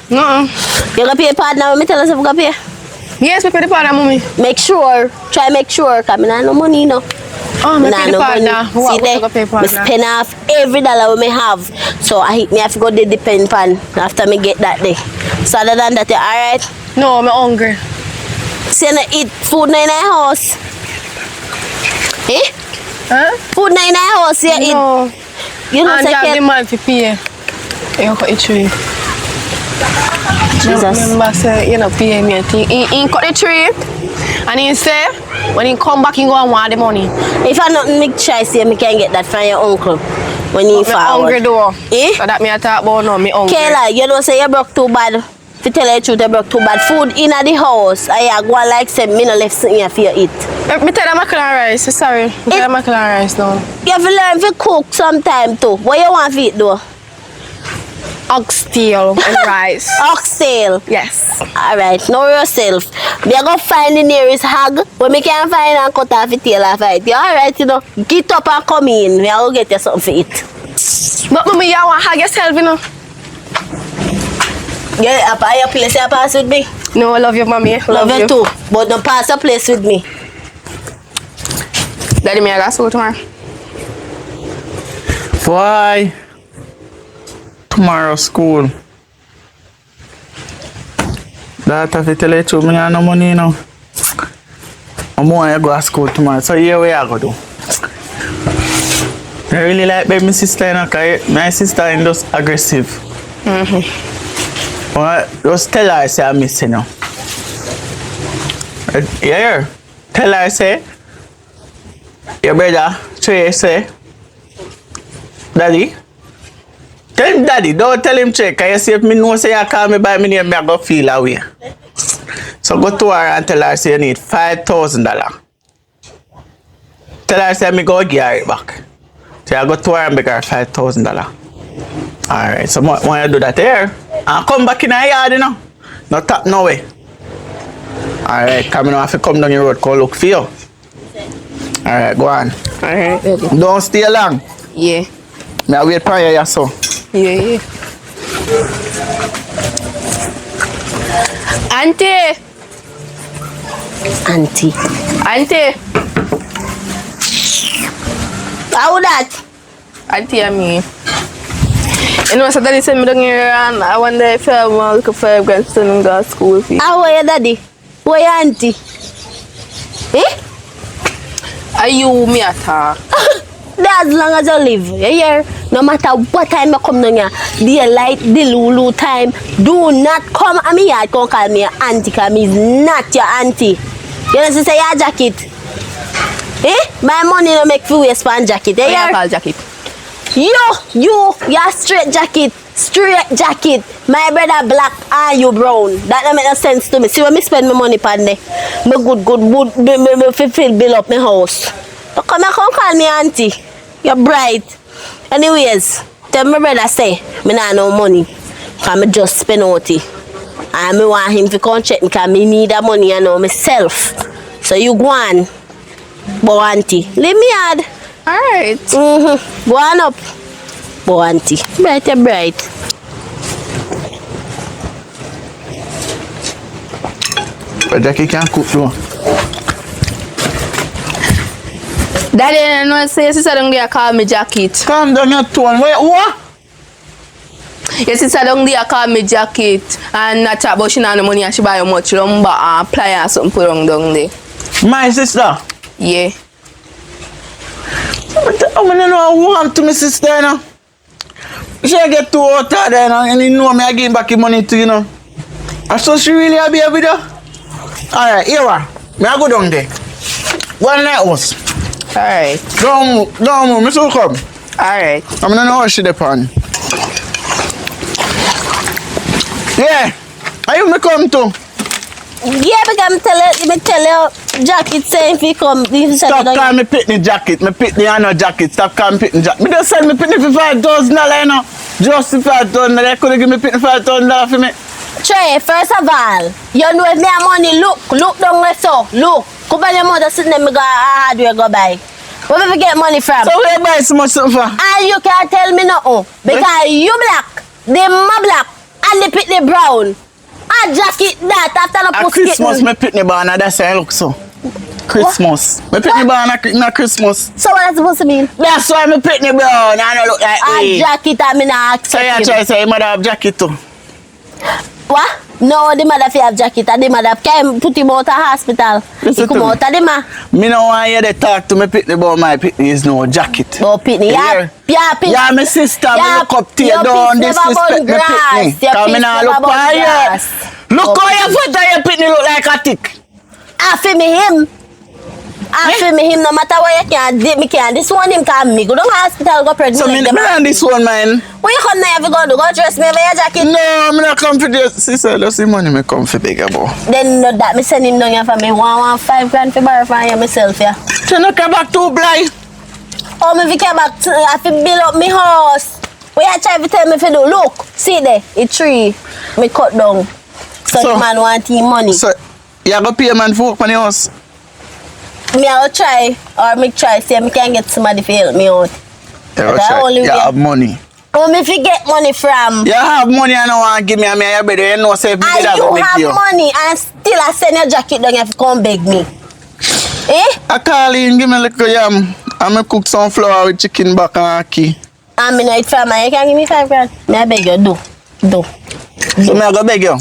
No. You gonna pay a partner when me tell us if you gonna pay? Yes, we pay the partner, mommy. Make sure. Try make sure, because I have no money, you know. Oh, me pay the partner. See there, I spend off every dollar we may have. So I have to go to the pen pan after me get that day. So other than that, alright? No, I'm hungry. So you eat food in the house? Eh? Huh? Food in the house, you eat? No. You know, and you have the man to pay. You cut the tree. Jesus. Remember, say, you know, pay me a thing. He cut the tree. And he say, when he come back, he go and want the money. If I not make choice here, I can get that from your uncle when you forward. Hungry though. Eh? So that me I talk about now, me hungry. Kayla, you know say you broke too bad. If you tell you the truth, you broke too bad. Food in the house, I go like say me no left something here for you eat. Me tell them macaroni rice, sorry. Me tell them macaroni rice now. You have to learn to cook sometime too. What you want to eat though? Oxtail and rice. Oxtail. Yes. Alright, know yourself. We are going to find the nearest hog. When we can find and cut off the tail off it. You alright, you know? Get up and come in. We are going to get you something to eat. But mommy, you want to hug yourself, you know? Yeah, up at your place, you pass with me. No, I love you, mommy. Love you too. But don't pass your place with me. Daddy, me I got school tomorrow. Why? Tomorrow school. That have to tell you to me, I no money, you know. I'm going to go to school tomorrow. So here we are going to do. I really like my sister, you know, because my sister is just aggressive. Well, just tell her I say I miss you, know. Yeah, tell her I say, your brother, Trey say, Daddy, tell him Daddy, don't tell him Trey, because you see if me know say you call me by my name, I go feel away. So go to her and tell her say you need $5,000. Tell her say me go give her it back. So I go to her and beg her $5,000. Alright, so when you do that here, and come back in the yard, you know. No tap no way. Alright, come in, have to come down the road, go look for you. Alright, go on. Alright, don't stay long. Yeah. Me I wait for you, so. Yeah. Auntie. Auntie. How that? Auntie and me. You know, so daddy sent me down here and I wonder if I want to look for a grandson and go to school with you. How are you, Daddy? Who are your auntie? Eh? Are you me at her? As long as you live, you hear? No matter what time you come down here, daylight, the Lulu time, do not come at me yard, come call me your auntie, because me is not your auntie. You know, say your jacket. Eh? My money no make you waste for jacket, you hear? Call jacket. You're straight jacket. My brother black and you brown. That don't make no sense to me. See when me spend my money on there. Me me fulfill bill up my house. So come call me auntie. You're bright. Anyways, tell my brother say, me not no money. Cause me just spend out it. And me want him to come check me cause me need that money I know myself. So you go on. But auntie, leave me hard. Alright. Go on up. Boy, auntie. Bright and bright. But Jackie can't cook though. Daddy, I know say your sister don't there call me jacket. Calm down your tone. Wait, what? Your sister don't there call me jacket and not talk about she not no money and she buy you much lumber and plier or something put down there. My sister? Yeah. I don't know I want to my sister, you know. She get too out of there, you know, and you know me, I give back the money to you, know. And so she really happy with you? Alright, here we are. Me I go down there. One night house. Alright. Don't move, me still come. Alright. I don't know how she depend. Yeah. Are you me come too? Yeah, because me tell you, jacket saying if you come, stop calling me pitney jacket. Me pitney and no jacket. Stop calling me pitney jacket. Me just send me pitney for $5,000, you know. Just $5,000. They couldn't give me pitney $5,000 for me. Trey, first of all, you know if me have money, look down there so. Look. Come on your mother sitting there, me go hardware go buy. Where we get money from? So where you buy so much something for? And you can't tell me nothing. Because you black, them my black. And the pitney brown. A jacket that after the A post Christmas, kitten. me pitney born, and that's how I look so. Christmas. Me pitney born na Christmas. So what that's supposed to mean? That's why me pitney brown, and I look like A me. jacket I mean I So you accept try him. to say you mother have jacket too. What? No, the mother fi have jacket and the mother can put him out of hospital. Listen He come to me. out of the ma. Me no want you to talk to me pitney about my pitney is no jacket. Oh, pitney, yeah. Yeah, pitney. Yeah, my sister, me Yeah, look up to you, your don't piece never disrespect burn me grass. pitney. Your Cause me piece nah never look burn for you. grass. Look how Okay. your foot and your pitney look like a tick. After me him. After me him, no matter what you can do, me can. This one him can me. Go down to hospital, go pregnant. So me on this one, man. When you come now, you go to go dress me over your jacket. No, I'm not come for this. Sister, that's the money me come for bigger boy. Then no that me send him down here for me 115 grand for borrow from you myself, yeah. So no come back too blind. Oh, me fi come back to, I fi build up me house. What you try to tell me fi do? Look, see there, a tree, me cut down. So the man want him money. So you go pay man for work on the house. Me I will try, or me try, see if me can get somebody to help me out. You That's the only you way. have money. Oh, me fi get money from. You have money and no want to give me, and me you better you know say if me And did have you a big have deal. money and still I send your jacket down here to come beg me. Eh? I call in, give me a little yam. I'm going to cook some flour with chicken back and ackee. And me know it from you can give me 5 grand. Me I beg you, do. So me I go beg you.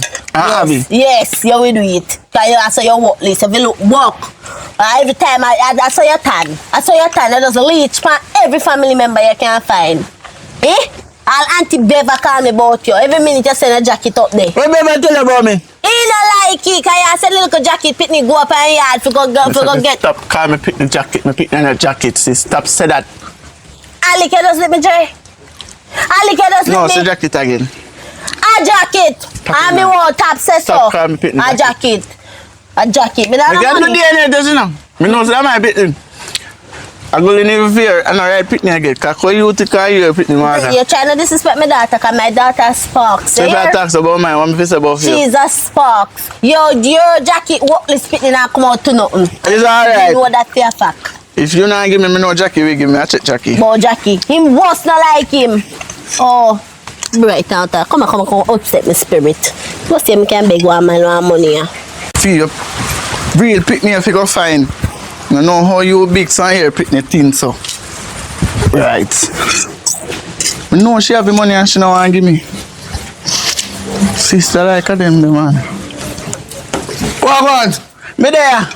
Yes, you will do it. Because you also your work list. If you look work, every time I saw your tan. I saw your tan. That does reach for every family member you can find. Eh? All Auntie Bever call me about you. Every minute you send a jacket up there. What baby tell you about me? He not like it. Because you send a little jacket, pitney go up in yard for go get. Stop call me picking jacket. Me picking a jacket. Sis. Stop say that. Ali, can you just let me try? Ali, can you just No, let say me? jacket again. A jacket. Top And it me now. want top set Stop up. calling me pitney A jacket. A jacket. Me not I have got no money. DNA does you know. Me know say my pitting. I go in every fear and I ride pitney again. Cause when you think you pitney mother. You're trying to disrespect my daughter because my daughter sparks. So if I talk about mine, what me say about you? She's a sparks. Your jacket workless pitney not come out to nothing. It's alright. You know that for a fact. If you not give me no jacket, we give me a check jacket. But Jackie, him was not like him. Oh, right now, come on, upset my spirit. What's him can beg one man one money? Feel real pitney if you go find. I know how you big son here pitney thin so. Right. I know she have the money and she don't want to give me. Sister like a them the man. What on? Me there.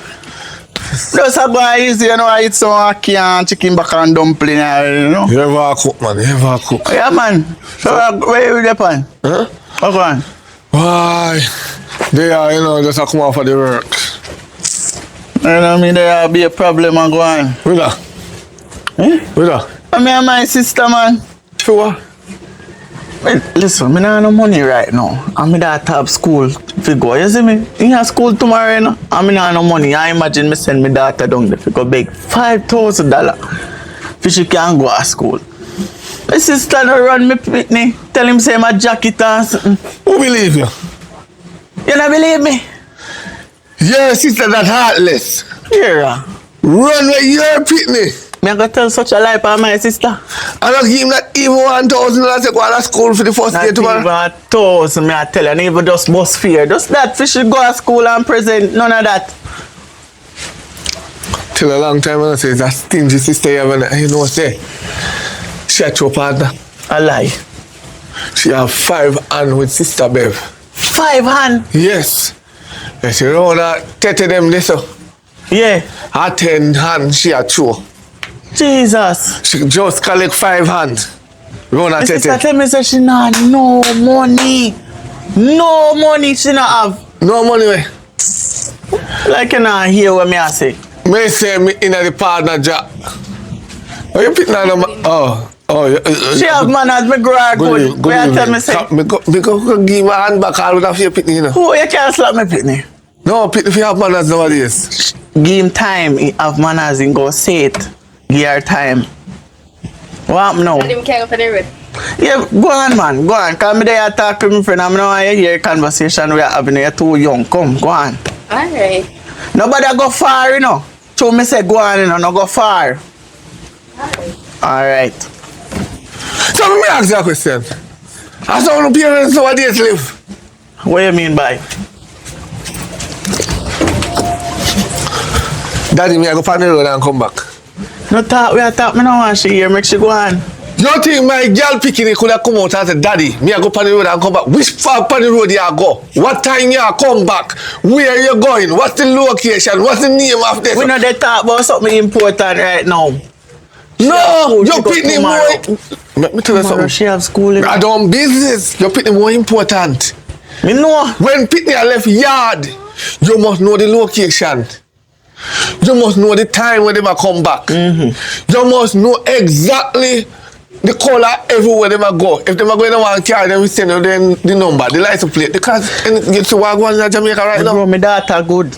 Just a boy easy, you know, I eat some ackee and chicken back and dumpling, you know. You ever cook, man? You ever cook? Yeah, man. So, where you the pan? Huh? What on? Why? They are, you know, just a come out for the work. You know, me there be a problem and go on. With that? Eh? With that? Me and my sister, man. For what? Well, listen, me not have no money right now. And me that have school to go. You see me? In have school tomorrow, you know? And me not have no money. I imagine me send me daughter down there to go beg $5,000 for she can go to school. My sister no run me pitney. Tell him say my jacket and something. Who believe you? You don't believe me? Your sister that heartless. Here. Run with your pitney. Me I go tell such a lie about my sister. I don't give him that even $1,000 to go to school for the first Not day even tomorrow. 1,000, me I tell you. And even just must fear. Just that fish should go to school and present. None of that. Till a long time, I say that stingy sister you have, and you know what say? She had your partner. A lie. She have 5 hands with sister Bev. 5 hand. Yes. And she round her tete them this up. Yeah. Her 10 hands she had 2. Jesus. She just collect 5 hands. Round her My sister tete. tell me say she not no money. No money she not have. No money way. Like you not hear what me I say. Me say me in the partner job. Oh, you pick now? She have manners, me grow her good. Me I tell me say. Me go give my hand back all with a few pitney, you know. Who you can't slap me pitney? No, pitney if you have manners nowadays. Give him time, he have manners and go say it. Give her time. What happen now? And him can't go for the road. Yeah, go on man, go on. Cause me there talk to my friend, I'm now I hear conversation we are having. You're too young. Come, go on. Alright. Nobody go far, you know. So me say go on, you know, no go far. Alright. So let me ask you a question. How some of the parents nowadays live? What you mean by? Daddy, me I go on the road and come back. No talk, we are talk. Me no want she here. Make she go on. You think my girl picking could have come out and say, Daddy, me I go on the road and come back. Which far on the road you go? What time you come back? Where you going? What's the location? What's the name of this? We know they talk about something important right now. No, you're picking more. Let me tell you Tomorrow something. she have school. I don't business. You're picking more important. Me know. When Pitney left yard, you must know the location. You must know the time when they might come back. You must know exactly the color everywhere they might go. If they might go in one car, then we send you the number, the license plate. Because you see what going on in Jamaica right now. Grow my daughter good.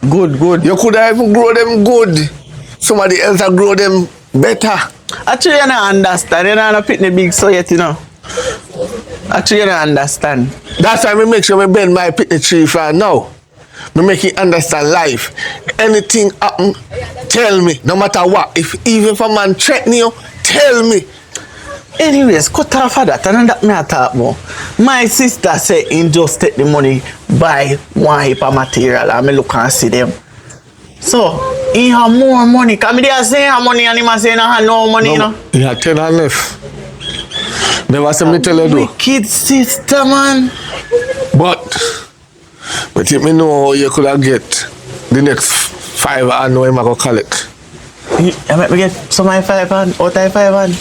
Good. You could have even grow them good. Somebody else will grow them better. Actually, you don't understand. You don't pick the big so yet, you know. Actually, you don't understand. That's why we make sure we bend my Pitney tree for now. We make it understand life. Anything happen, tell me. No matter what. Even if a man threaten you, tell me. Anyways, cut off of that. And that me I talk about. My sister said he just take the money, buy one heap of material, and me look and see them. So, he have more money. Because me there say he have money and he say he have no money, you know. He had 10 and left. Never see me tell you though. Wicked sister, man. But if me know how you could have get the next 5 I know him I go collect. You make me get some of 5 hand, out of 5 hand.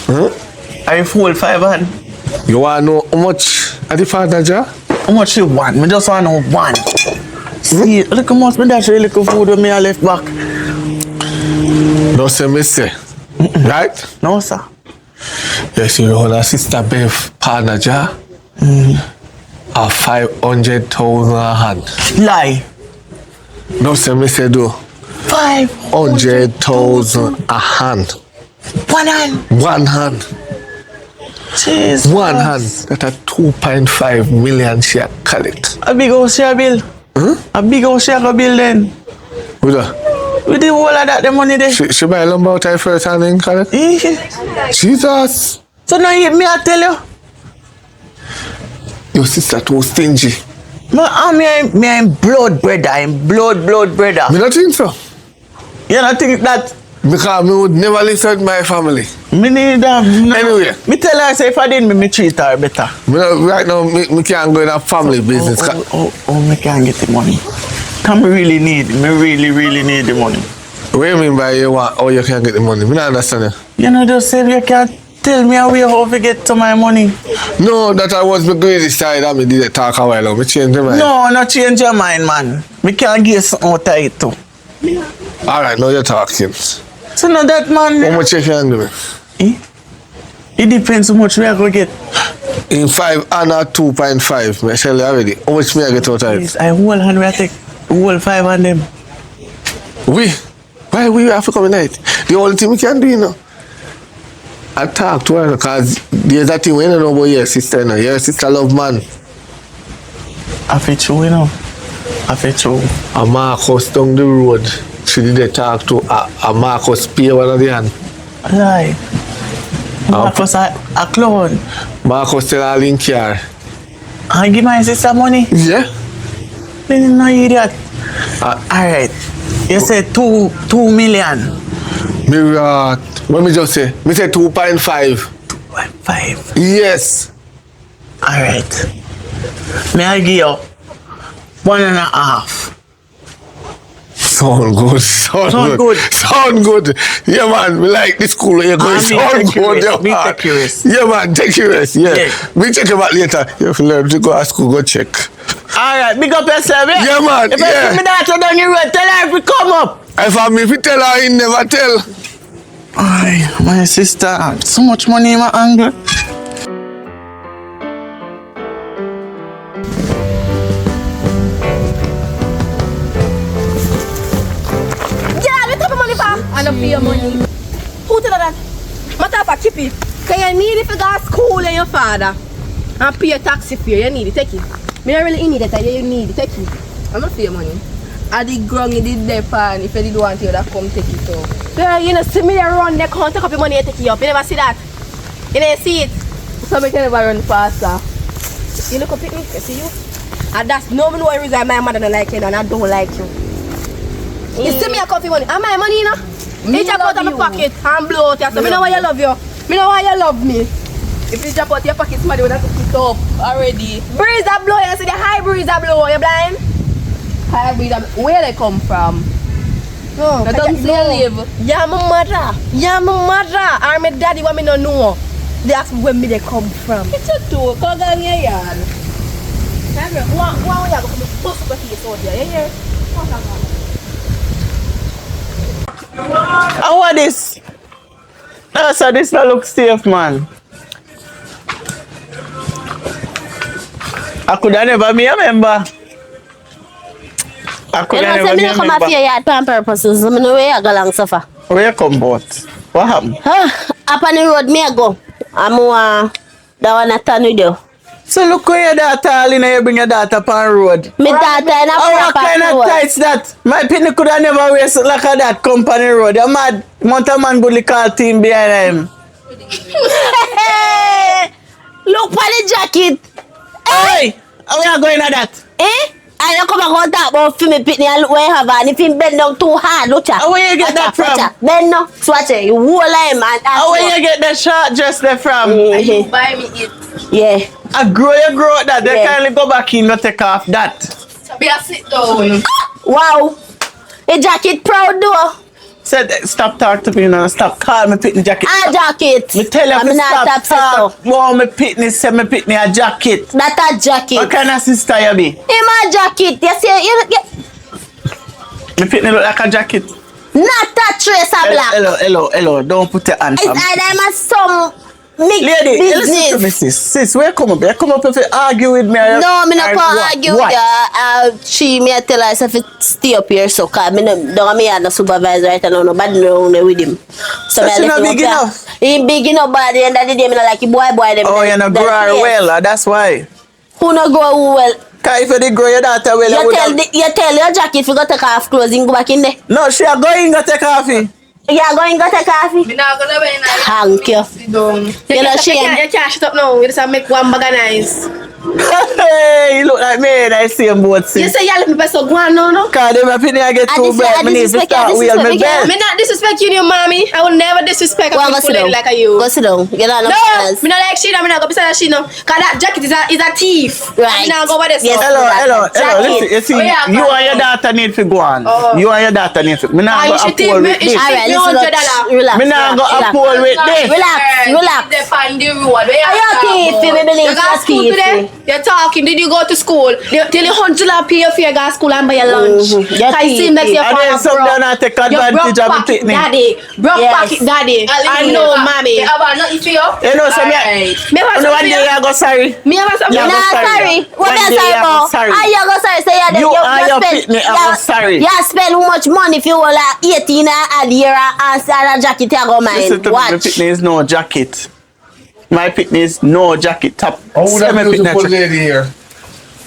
I full 5 hand. You want to know how much at the father jar? How much you want? Me just want to know one. See, look how much me dash you little food when me I left back. No say me say. Right? No, sir. Yes, you know that sister Bev partner jar. A 500,000 a hand. Lie. No say me say do. 500,000 a hand. One hand. One hand. Jesus. One hand. That a 2.5 million share collect. A big house share bill. A big house share bill then. With her. With the whole of that the money there. She buy lumber out her first hand in collect. Jesus. So now me I tell you. Your sister too stingy. Me I'm blood brother. I'm blood brother. Me not think so. You don't think that? Because me would never listen to my family. Me neither. Anyway. Me tell her say if I didn't me treat her better. Right now me can't go in a family business. Me can't get the money. Cause me really need the money. What do you mean by you want how you can get the money? Me not understand you. You know just say you can't tell me how to get to my money. No, that I was my greedy side and me did it talk a while ago. Me change my mind. No, not change your mind, man. Me can't get something out of it too. Alright, now you're talking. So now that man. How much you can give me? It depends how much we are going to get. In 5 and or 2.5, I tell you already. How much me I get out of it? I whole hand we take whole 5 on them. Why we have to come in night? The only thing we can do, you know. I talk to her because there's that thing we don't know about your sister, you know. Your sister love man. I feel true, you know. I feel true. A Marcus down the road. She did talk to a Marcus pay one of the hand. Right. Marcus a clown. Marcus tell her in car. I give my sister money. Yeah. Me no idiot. Alright. You say 2 million. What me just say? Me say 2.5. 2.5. Yes. Alright. May I give you 1.5. Sound good. Sound good. Yeah, man. Me like the school where you're going. Sound good. Yeah, man. Yeah, man. Take your rest. Yeah. Me check you back later. You have to learn to go to school. Go check. Alright. Big up yourself. Yeah, man. If I see me daughter down the road, tell her if we come up. If you tell her, he never tell. Alright. My sister. So much money in my angle. I don't pay your money. Who tell her that? Matter for keep it. Cause you need it for go to school and your father. And pay your taxi fare. You need it, take it. Me not really need it, you need it, take it. I'm not pay your money. I did grung, you did there pan. If you did want you, that come take it out. So, you know, see me run, they can't take up your money and take it up. You never see that? You never see it? So I can never run faster. You look up at me, you see you? And that's no reason my mother don't like you and I don't like you. You see me a coffee money. And my money, you know? It drop out of my pocket and blow out. So me know why you love you. Me know why you love me. If you drop out your pocket, somebody would have took it up already. Breeze that blow, you see the high breeze that blow, you blind? High breed, where they come from? No, That don't say live. Yeah, my mother. Yeah, my mother. Or my daddy what me don't know. That's where me they come from. It's a two, call down your yard. One way I go from the bus to the face out there, you hear? And what this? So this not look safe, man. I could have never be a member. I could You have know, never say be me a no come off member. your yard for purposes. I know where I go long suffer. Where you come about? What happened? Up on the road, me I go. I'm that one I turn with you. So look where your daughter, Alina, you bring your daughter up on road. Me daughter in a Oh, what proper kind of road. tights that? My pitney could have never wear something like that company road. You mad? Mount man bully call team behind him. Look for the jacket. Hey! How we are going at that? Eh? I don't come and go talk about film pitney and look where you have and if you bend down too hard, look at. How where you get that from? Bend no, swatch it. You hold him and How where you get that short dress there from? Mhm. Buy me it. Yeah. I grow out that. They Yeah. kindly go back in, not take off that. Be a sit down. Wow. The jacket proud though. Said stop talking to me now. Stop calling me pitney jacket. A jacket. Me tell you I'm to not stop upset talk. though. Wow, me pitney say me pitney a jacket. That a jacket. What kind of sister you be? Him a jacket. You see, you Me pitney look like a jacket. not a trace of black. Hello. Don't put your hand It's on me. either some mixed Lady, listen to me, business. sis. Where come up? You come up if you argue with me. Or No, me not or gonna what? argue What? with you. She me I tell her if it stay up here so cause me no don't me have no supervisor right now. Nobody know me with him. So But me you left not him big up here. enough. He big enough, but at the end of the day, me not like he boy them. Oh, you not grow her well, that's why. Who no grow who well? Cause if you did grow your daughter well, You tell your jacket if you go take off clothes, you go back in there. No, she are going to take coffee. You are going to take coffee. Me not gonna wear nice. Thank you. Sit down. You know, she You can't shut up now. You just make one bag of nice. Hey, you look like me and I see him both You sis. say y'all me so go on now, no? Cause them opinion I get I too bright. Me need to disrespect, start wheel me belt. Me not disrespect you, mommy. I will never disrespect a Go and go beautiful sit lady down. like a you. Go sit down. Get on No, upstairs. me not like she. Me not go beside she no. Cause that jacket is a thief. Right. Me not go over there. Yes. Hello. Jacket. Listen, you see, Oh, yeah, you go and your on. daughter need to go on. Oh. You and your daughter need to. Me not Ah, go you should uphold take me- with you this. should- Alright, $100. listen. Relax. Me not go relax. uphold with this. Relax. They find the road. Where Are you thief? Me believe You got you're school today? thief. You're talking. Did you go to school? Till you $100 pay your fare, go to school and buy your lunch. Mhm. You're Cause it seems like thief. you're And then some broke. don't take You broke advantage of pocket, it. daddy. Broke Yes. pocket, daddy. I know, mommy. They have nothing for you. You know, so me, Alright. Me have and one something. day I go sorry. Me have something. Yeah, Nah, go sorry. sorry. What One you day sorry I go about? sorry. How you go sorry? Say You and your pitney are go sorry. You spend how much money if you want like 18 a year and a jacket you go Listen mind? to me, my Watch. pitney is no jacket. My pitney is no jacket. Top. Oh, See that my pitney beautiful jacket. lady here.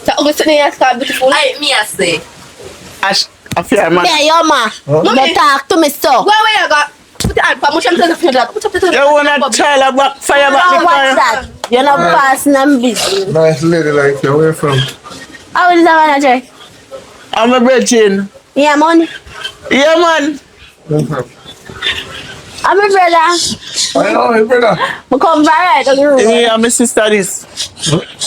So, we sitting here, it's called beautiful. Me I say. I fear man. Yeah, your ma. Don't talk to me so. Where you got? Put the hand, much I'm telling you that. Put up the You wanna child a back fire back Don't the watch fire. that. You're not passing and busy. Nice lady like you. Where you from? How is that one, Jay? I'm a virgin. Yeah, money. Yeah, man. Where you from? I'm a brother. I know, my brother. We come right on the room. Yeah, my sister this.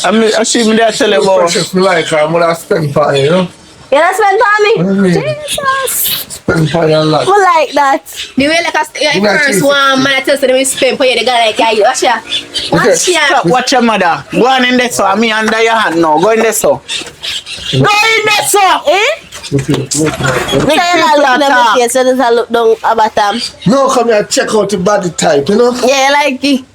I see me there tell you about. Precious me like I'm gonna spend for you, you know? You don't spend What do you on me? mean? Jesus. Spend for you a lot. We like that. The way like You a got first 360. one man I tell you they will spend for you, they got like you. Watch ya. Watch ya. Stop, watch your mother. Go on in there, so me under your hand now. Go in there, so. Go in there, so. Eh? Look here, look here. So you're not looking at my face, so does I look down about them? No, come here, check out the body type, you know? Yeah, you like it?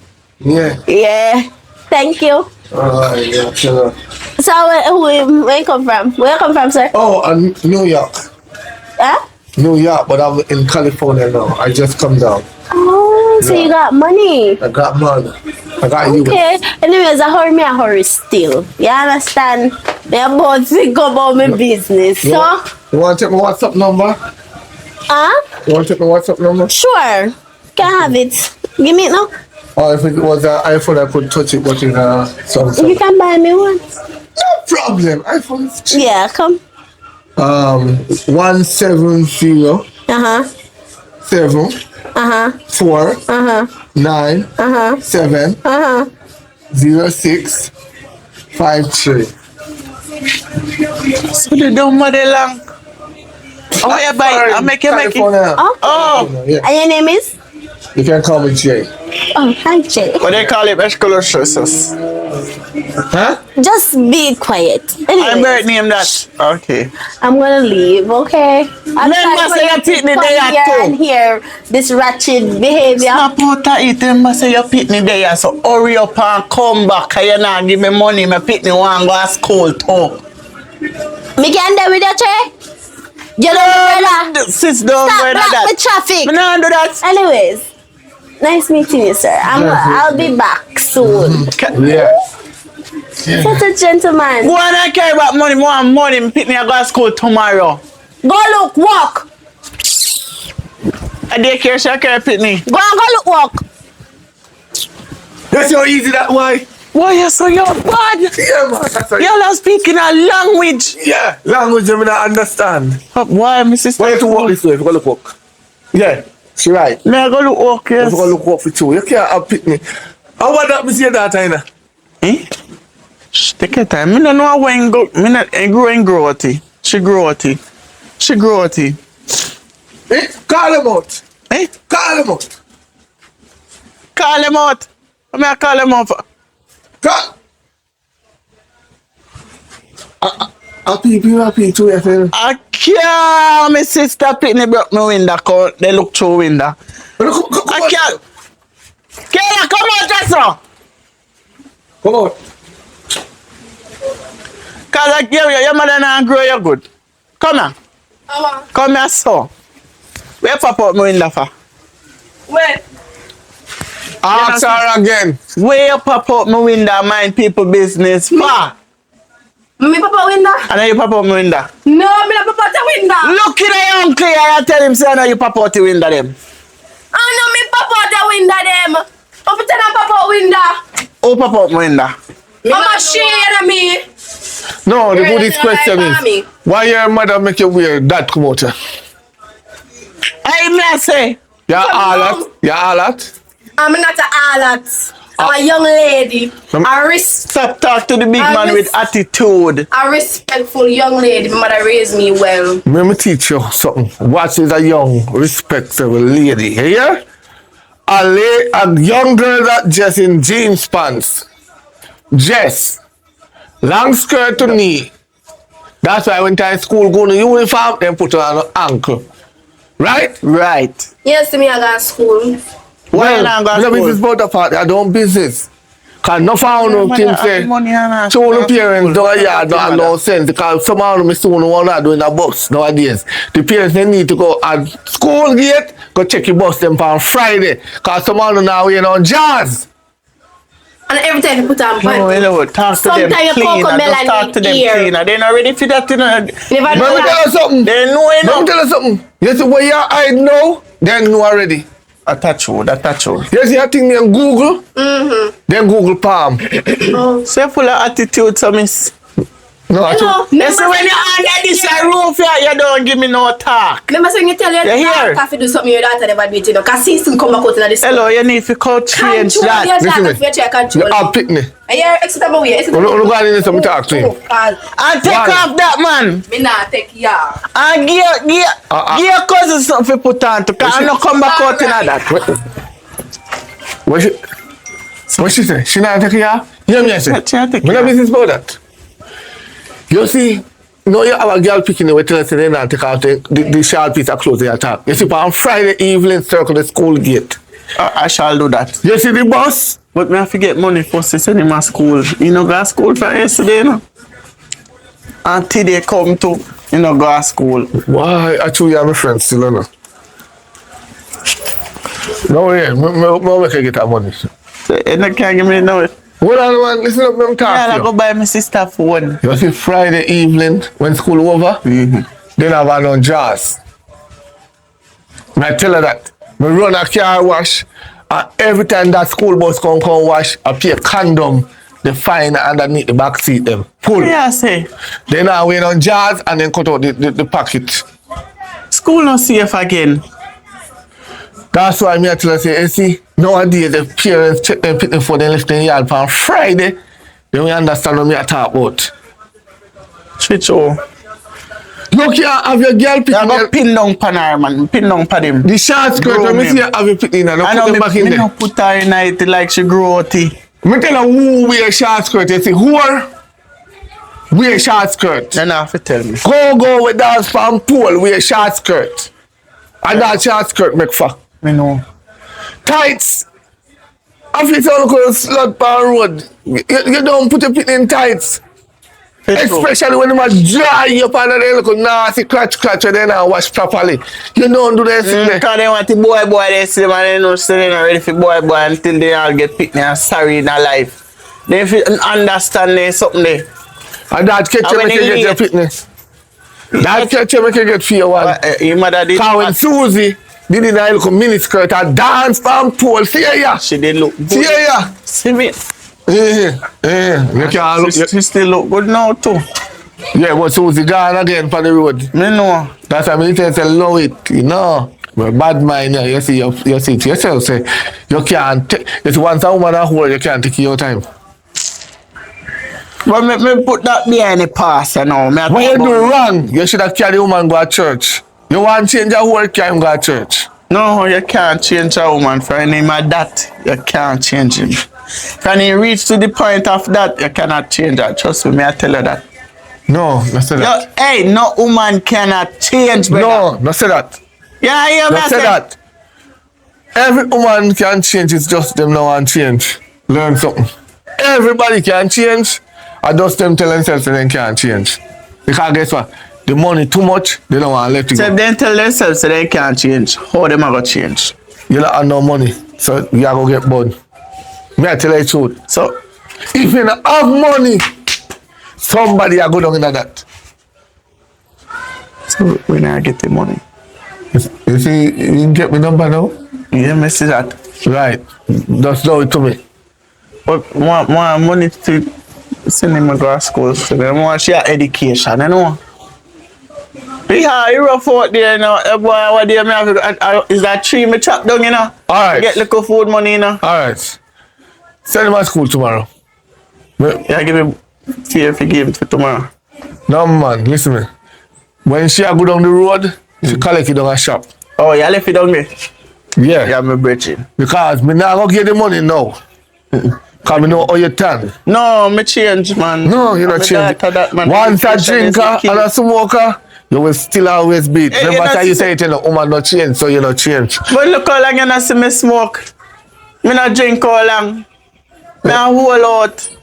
Yeah. Yeah. Thank you. Alright, yeah, chill out. So where you come from? Where you come from, sir? Oh, New York. Huh? New York, but I'm in California now. I just come down. Oh, so you got money. I got money. I got you. Okay. Anyways, I hurry still. You understand? Me about to go about my business. You So, you want to take my WhatsApp number? You want to take my WhatsApp number? sure. Can have it. Give me it now. Or if it was an iPhone, I could touch it, but it's You Samsung. can buy me one. problem. iPhone. Yeah, come. 170 Uh-huh. 7 Uh-huh. 4 Uh-huh. 9 Uh-huh. 7 Uh-huh. 06 53. So they don't mother long. Oh, yeah, bye. I'll make you make it. California. Okay. Oh, Yeah. And your name is? You can call me Jay. Oh, hi, Jay. what they call it? Escalosus. Huh? Just be quiet. I'm Anyway, going to name that. Okay. I'm gonna leave, okay? I'm Remember, say you pick me there too. and hear this ratchet behavior. Snap out of it. Remember, say you pick me there. So hurry up and come back. Cause you not give me money. Me pick me one go to school too. Me can do with you, Jay? You know, brother. Sis, don't Stop worry block that. the traffic. Me not do that. Anyways, nice meeting you, sir. I'll be back soon. Yeah. Such a gentleman. Go on and care about money. More money. Me pick me and go to school tomorrow. Go look, walk. A daycare shall care pick me. Go and go look, walk. That's how easy that way. Why you so you're bad? Yeah, man. That's how Y'all are speaking a language. Yeah. Language you don't understand. Why, my sister? Why you to walk this way if you go look walk? Yeah. She right. Me I go look walk, If yes. you go look walk for two, you can't have pick me. How about that, Miss your daughter, you know? Eh? Shh, take your time. Me don't know when go. Me not growty. She growty. She growty. Eh? Call him out. Eh? Call him out. Call him out. I mean, I call him out. Call. Happy too, you feel? I can't. My sister pick me broke my window. They look through window. I can't. Kayla, come on, Jessa. Come on. Cause I give you, your mother not grow you good. Come here. Come here, so. Where pop out my window for? Wait. Ask her again. Where you pop out my window, mind people business for? Me papa window? And then you pop out my window. No, me not papa the window. Look at the uncle here and tell him, say, no, you pop out the window them. I know me papa the window them. Up to the papa window. Oh, pop out my window. Mama share me. No, the You're Buddhist not question like mommy. is, why your mother make you wear that come out here? I may say, You're Come all on. that? You're all that? I'm not a harlot. I'm a young lady. stop talk to the big I man miss- with attitude. A respectful young lady. My mother raised me well. Let me teach you something. What is a young, respectable lady? You hear? A young girl that just in jeans pants. Jess. Long skirt to knee. That's why when time school go to uniform, then put her on her ankle. Right? Right. Yes, me I go to school. Why you not go to no school? business about the part. I don't business. Cause no found no Yeah, thing man, say. money and all. So the parents don't Yeah, don't have no sense because some of them still want to do in a bus nowadays. The parents they need to go at school gate, go check your bus them on Friday. Cause some of them now you know jazz. And every time you put on No, pants. you know, talk to them Sometimes you clean. cocoa Just melon talk to in them ear. clean. They not ready for that. You know. Never Let me know tell that. you something. They know Let me enough. tell you something. You see where you hide now, then know already. Attach you. You see a thing in Google? Mm-hmm. Then Google Palm. Say full of attitude, so miss. No, I No, You see when you're under this roof here, you don't give me no talk. Remember saying you tell your You hear? daughter to do something your daughter never do it, you know. Because she still come back out in this. Hello, you need to go change Control that. your Listen daughter me. for your control. you have pick me. And you're extra my way. You go in there, some talk to him. And take Why? off that man. Me not take ya. And give your cousin something to put on to cause I no come back out in that. What she say? She not take you off? You hear me I say? She not take Me you no off. business about that. You see, no, you have a girl picking you with tell us they not take out the short piece of clothes they attack. You see, on Friday evening, circle the school gate. I shall do that. You see the bus? But me have to get money first to send him to school. You know, go to school for yesterday, you know. Until they come to, you know, go to school. Why? Actually, you are my friend still, no? No, yeah, me can get that money. So, you know, can't give me no. Hold on, man. Listen up, let me talk Yeah, I to go you. buy my sister phone. You see, Friday evening, when school over, then I have on jazz. And I tell her that. I run a car wash, and every time that school bus come wash, I pay a condom the fine underneath the back seat them. Pull. Yeah, say. Then I wait on jars and then cut out the pocket. School not safe again. That's why me tell you say, you see, nowadays the parents check them picking for them left in the yard on Friday. Then we understand what me talk about. Switch over. You can't have your girl picking. You go pin down pan her, man. Pin down pan him. The short skirt when me see her have you picking and I put know them back in me there. no put her in it like she grow out. Me tell her who wear short skirt. You see, who wear short skirt? Then have to tell me. Go with dance from pole wear short skirt. And that short skirt make for. Me know. Tights. After it's all go slut pan road. You don't put your picking in tights. Especially when you must dry you up under the little nasty clutch and then wash properly. You don't do that. Because they want the boy they see them and they know so they're not ready for boy until they all get picked and sorry in their life. They feel understand there's something there. And that catch you make you get your fitness. That catch you make you get for your one. Your mother did. Because when Susie did in a little mini skirt and dance from pole, see ya. She did look good. See ya. See me. You can't look. She still look good now too. Yeah, but Susie gone again for the road. Me know. That's why I tell you know it, you know. But bad mind, yeah, you see it yourself, say, you can't take, it's once a woman a hold, you can't take your time. But me put that behind the past, you know. When you do wrong, you should have carried the woman go to church. You want to change your whole time go to church. No, you can't change a woman for any of that. You can't change him. When he reach to the point of that, you cannot change her. Trust me, I tell you that. No, not say that. Hey, no woman cannot change, brother. No, not say that. Yeah, yeah, Not say that. Every woman can change, it's just them now and change. Learn something. Everybody can change. I just them tell themselves they can't change. Because guess what? The money too much, they don't want to let it So go. if they tell themselves that they can't change, how them are going to change? You don't have no money, so you are going to get burned. Me I tell you the truth. So, If you don't have money, somebody are going down in that. so when I get the money. You see, you can get my number now? Yeah, me see that. Right. Just do it to me. But want money to send him to go to school. So they want share education, you know. Yeah, you rough out there, you know. Boy, what do you have? Is that tree me chop down, you know? All right. Get little food money, you know. All right. Send him to school tomorrow. Yeah, give him fear if you give him for tomorrow. No, man, listen to me. When she go down the road, she collect it down a shop. Oh, you left it down there? Yeah. Yeah, me brethren. Because me not going to get the money now. Because me know how you turn. No, me change, man. No, you I'm not a change. daughter that, man. Once a Education is drinker the key. and a smoker, you will still always beat. Hey, No you matter not you see- say it, you know, woman not change, so you not change. But look how long you not see me smoke. Me not drink how long. Me a whole out.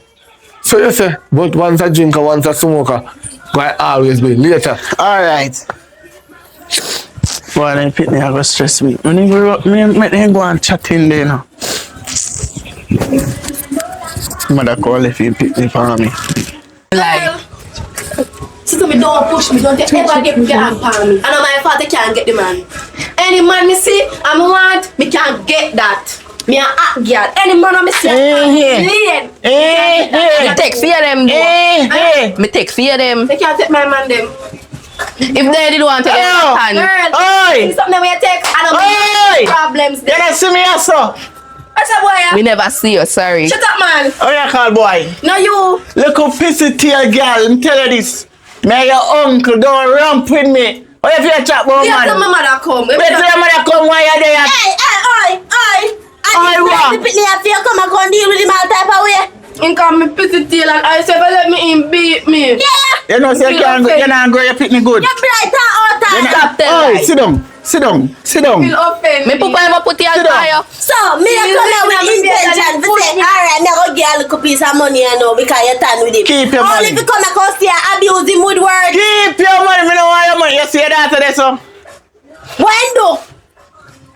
So you say, but once a drinker, once a smoker, I always be later. Alright. Boy, them pitney are going to stress me. When they make them go and chat in there now. Mother call if you pitney for me. Like, Sister, me don't push me, don't you ever get me can't palm me. I know my father can't get the man. Any man me see, I want, me can't get that. Me a hot girl. Any man I me see, lead. me take fear them, though. Me take fear them. They can't take my man them. If they did want to get Hello. hand, Girl, Oi! something where you take, I don't Oi! problems You there. don't see me also? What's up, boy? we never see you, sorry. Shut up, man. Oh, you call boy? No, you. Look how pissy tail girl, I'm telling you this. Me your uncle don't ramp with me. What if you chat about Yeah, man? so my mother come. Wait till your mother come while you're there. Oi. Oi, what? The pitney have to come and go and deal with him all type of way. In come me pity tail and I say, let me in beat me. Yeah. You know, say you can't go, you not grow your pitney good. You're bright all time. Stop telling Oi, lies. sit down, sit down, sit down. Feel offended. Me put him up put your Sit down. fire. So, me a come here with intention to say, alright, me go get a little piece of money you know because you're done with him. Keep your Only money. if you come across here abuse him with words. Keep your money, me don't want your money. You see that today, so? When do?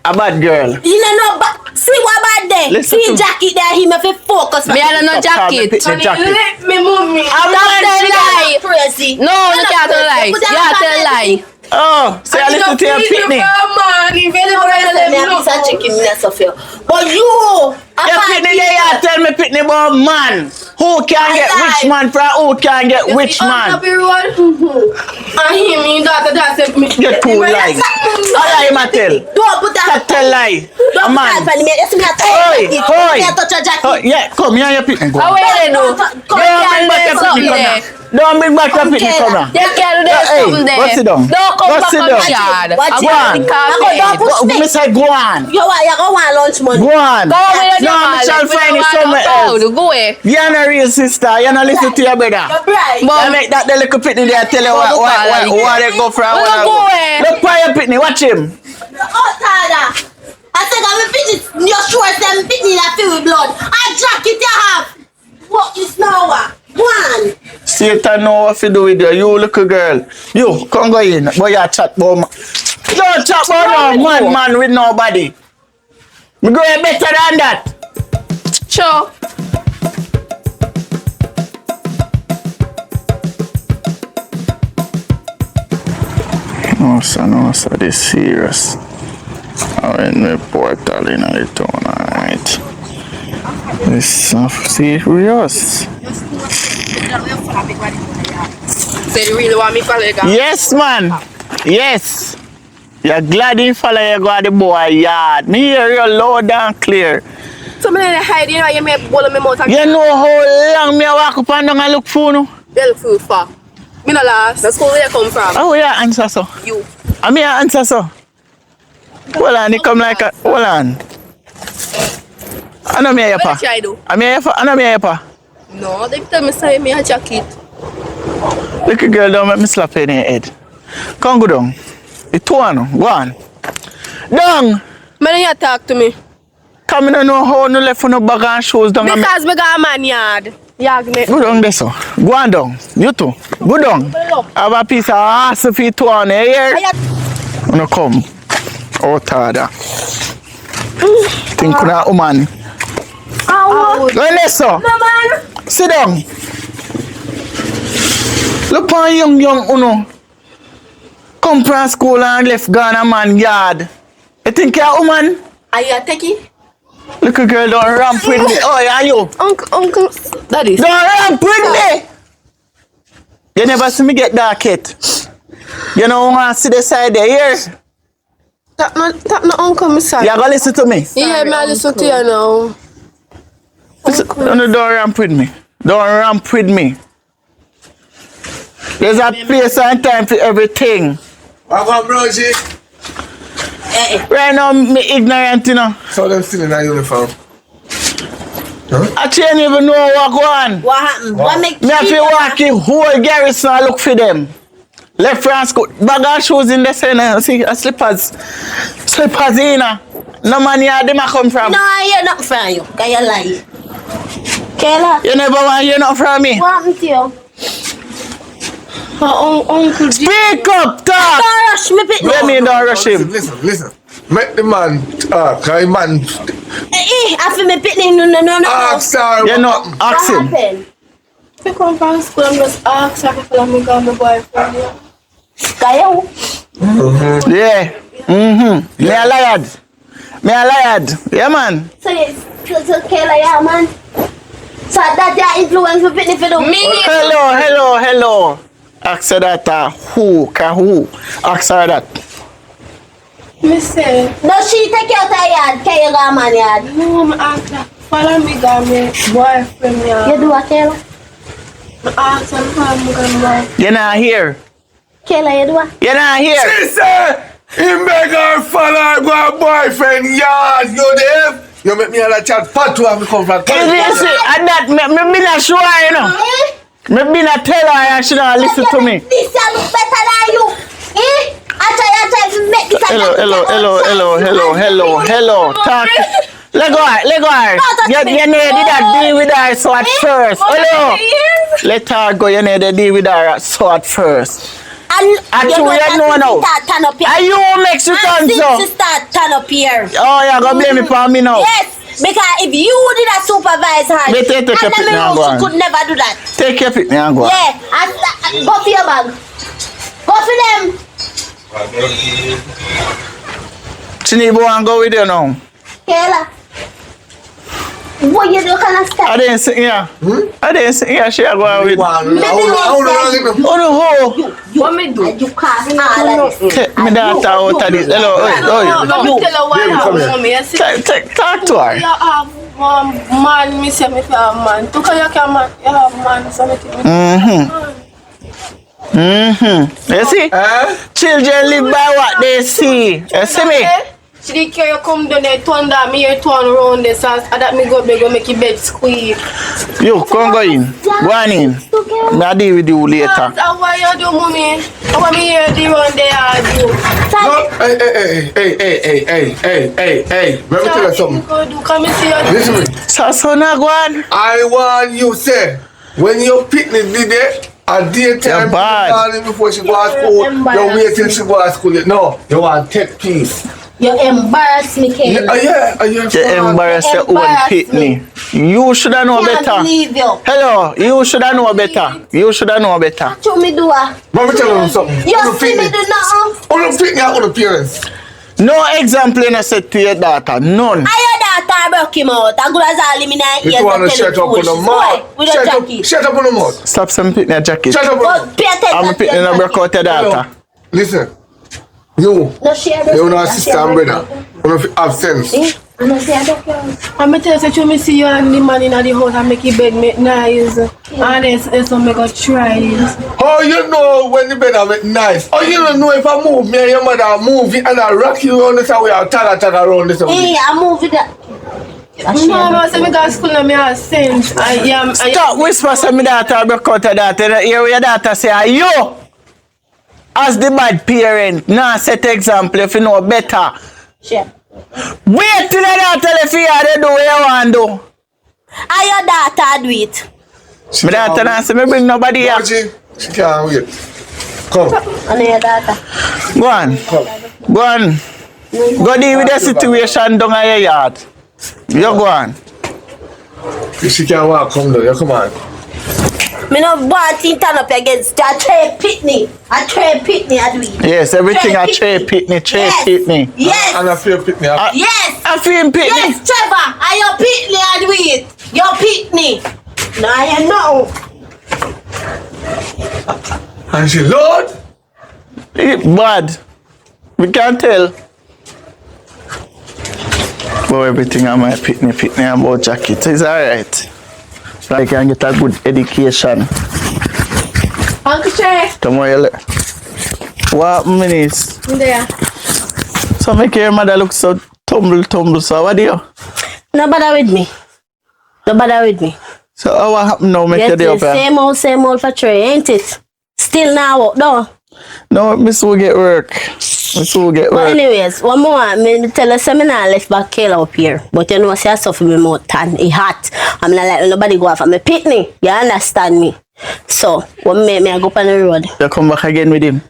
A bad girl. You know, but see what about there? Listen See to- jacket there, he me fi focus. Me have no jacket. Stop, jacket. Let me move me. I'm Stop not telling lie. Crazy. No, you can't tell lie. You can't tell lie. Oh, say I listen to your pitney. Man, if you never let Me them a piece of know. chicken in that stuff here. But you Your pitney there, you tell me pitney about man. Who can get which man from who can get which man? Up the road. And him, me daughter just said me. You're too lying. I lie, him a tell. Don't put that. Tell lie. A Don't man. put that. You see me a Oi, oi. touch your jacket. Oh, yeah, come here, your pitney. Go. How will they do? Come Don't here, bring back your pitney, come here. Don't bring back your pitney, come here. They can't do Hey, something there. go sit down. Don't come Go back sit on down. the yard. Watch I it. Go on. Don't push me. Me say go on. You want lunch money? Go on. Go with No, your me shall find it somewhere else. Go away. You're not real sister. You're not listen to your brother. You're bright. You make that the little pitney there tell you what they go from. Well, go away. Look for your pitney. Watch him. Oh, Tada. I said I'm a pitney. Your shorts them pitney that fill with blood. A jacket you have. What is now? One. Satan know what to do with you. You little girl. You come go in. Boy, you chat about man. Don't chat about no man with nobody. Me go better than that. Sure. No, sir, this serious. I went to portal in the town, alright. This stuff serious. So you really want me to follow you guys? Yes, man. Yes. You're glad you follow you go to the boy yard. Me hear you loud and clear. So me let hide, you know, you may bowl me mouth and You know how long me walk up and down and look for you? tell food for. Me no last. That's where you come from. Oh, yeah, answer so. You. I mean, answer so. Hold on, he come like a. Hold on. I know me a What yapa. you try do? I know me a yapa. No, they tell me say me a jacket. Little girl, don't make me slap you in your head. Come go down. It's two on. Go on. Down. Man, you talk to me. Come in and know how you left for no bag and shoes down. Because me got a man yard. Yag me. Go down there, so. Go on down. You too. Go down. Have a piece of ass if you two on here. No come. Oh, tada. Think you're a woman. Go there, so. Sit down. Look for young uno. Come from school and left Ghana man yard. You think you're a woman? Are you a techie? Little girl, don't ramp with me. Oh, yeah, you. Uncle, daddy. Don't ramp with me. You never see me get dark yet. You know want to see the side there, here. That no uncle, me sorry. You go listen to me. Yeah, me I listen to you now. Don't ramp with me. Don't ramp with me. There's a place and time for everything. Welcome, bro, G. Right now, me ignorant, you know. So them still in that uniform. I can't even know what go on. What happened? What make Me have to walk in whole garrison and look for them. Left France, bag of shoes in the center. See, slippers. Slippers in. No man here, them a come from. No, I hear nothing from you. Can you lie? Kayla, You never want to hear nothing from me. what happened to you? Uncle G. Speak up, talk. Don't rush me, pit. Let me don't rush him. Listen. Make the man talk. Cause man I feel me pit. No. ask her You know, what ask What him. happened? I come from school and just ask her if I'm got my boyfriend. Yeah. Kayo? Yeah. Mm-hmm. Me a liar. Yeah, man. So Kayla, yeah, man. So that your influence for pit for the Hello. Ask her that. Who? Ask her that. Me say, Does she take you out of yard? Can you go man yard? no, me ask her. Follow me, got my boyfriend. Yeah. You do what, Kayla? Me ask her if I'm got my You're not here. Kayla, you do what? You're not here. she said. He make her follow her boyfriend. Yes, you there? You make me a chat. Part 2 have to come from. You see, and that, me not sure, you know. Me be not tell her and she don't listen to me. This look better than you. Eh? I try to make this. Hello. Talk. Let go her. You need to deal with her so at first. Hello. Let her go. You need to deal with her so at first. And you know now. Turn up here. Are you makes you turn so? Since you start turn up here. Oh, yeah, go blame me for me now. Yes, because if you did a supervise her, Wait, take your pick now, go on. she could never do that. Take your pick and go. Yeah, and go for your bag. Go for them. Chinibo and go with you now. Kayla. What you do kind of I style? didn't see here. I didn't see here. She go out with. How Oh What me do? You can't all of this. Take me daughter out of this. Hello, Let me tell her why Baby, I come have here. mommy. You see, talk to her. you have man, me say me have man. Because you can man, you have man, so me think You see? Children live by what they see. You see me? She did care you come down there, turn that, me here turn around this, and that me go there, go make your bed squeak. You come go in. Go on in. I'll deal with you later. That's why you do, mommy. I want me here the run there, I do. Hey. Let me tell you something. Come and see you. Listen to me. So now go on. I want you say when your picnic did it at daytime You're bad. morning before she go to school, you wait till she go to school. No, you want take peace. You embarrass me, Ken. You embarrass your own pitney. You should have known Can't better. believe you. Hello, you should have known better. You should have known better. What you me do? Let me tell you something. You see me do nothing. On the picnic, on the parents. No example in a set to your daughter. None. I your daughter broke him out. I good as all him in her ears. You want to shut up on the mouth. With a jacket. Shut up on the mouth. Stop some pitney a jacket. Shut up on the But mouth. pay attention. I'm pitney no break out your daughter. Listen. You. No share. You know sister and brother. You know have sense. I know say I don't care. I'm tell you, me see you and the man in the house and make your bed make nice. And it's so make a try this. How you know when the bed are nice? How you don't know if I move me and your mother move it and I rock you around this way or tag around this way? Hey, I move with that. No, I say me go to school and me have sense. Stop whisper say my daughter break out your daughter. Hear what your daughter say. Are you? As the bad parent, now set example if you know better. Share. Wait till your daughter if you they do what you want to do. I your daughter do it. My daughter now say me bring nobody here. Margie, she can't wait. Come. I know your daughter. Go on. Go on. Go deal with the situation down at your yard. You go on. If she can't walk, come down. You come on. Me no want to turn up against a tray pitney. A tray pitney I do it. Yes, everything a tray pitney, pitney. Yes. And I feel pick me up. Yes. I feel pitney. Yes, Trevor. I your pitney I do it. Your pitney. No, I know. And she, Lord. Bad. We can't tell. But everything on my pitney about jacket is alright. So I can get a good education. Uncle Trey. Tomorrow. What minutes? There. So make your mother look so tumble. So what do you? No bother with me. No bother with me. So what happened now? Make your day up here? Same old for Trey, ain't it? Still now, no. No, Miss will get work. But anyways, one more, I tell us I'm not left back Kayla up here. But you know, see I suffer me more tan. It hot. I'm not like nobody go off of my pitney. You understand me? So, what make me I go up on the road? You come back again with him.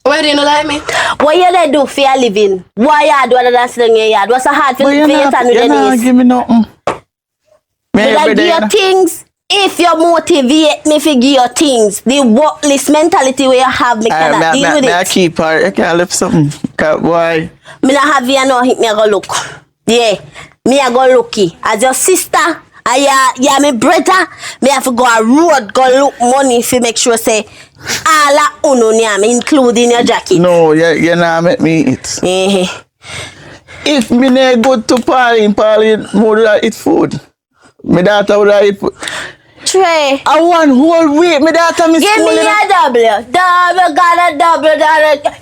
Why do you not like me? What you they do for your living? Why you do other than sitting in your yard? What's so hard for you to stand with your not knees? give me nothing. But I give you things. If you motivate me to give you things, the workless mentality where you have, me cannot deal with it. I keep her. I can't lift something. Why? Me not have you no hit me I go look. Yeah. Me I go looky. As your sister, and you me brother, me have to go a road, go look money if you make sure say all that uno me including your jacket. No, you not make me eat. If me not go to Polly would have eat food. My daughter would have eat food. Trey. I want whole week. My daughter miss Give school. me a W. Got a double.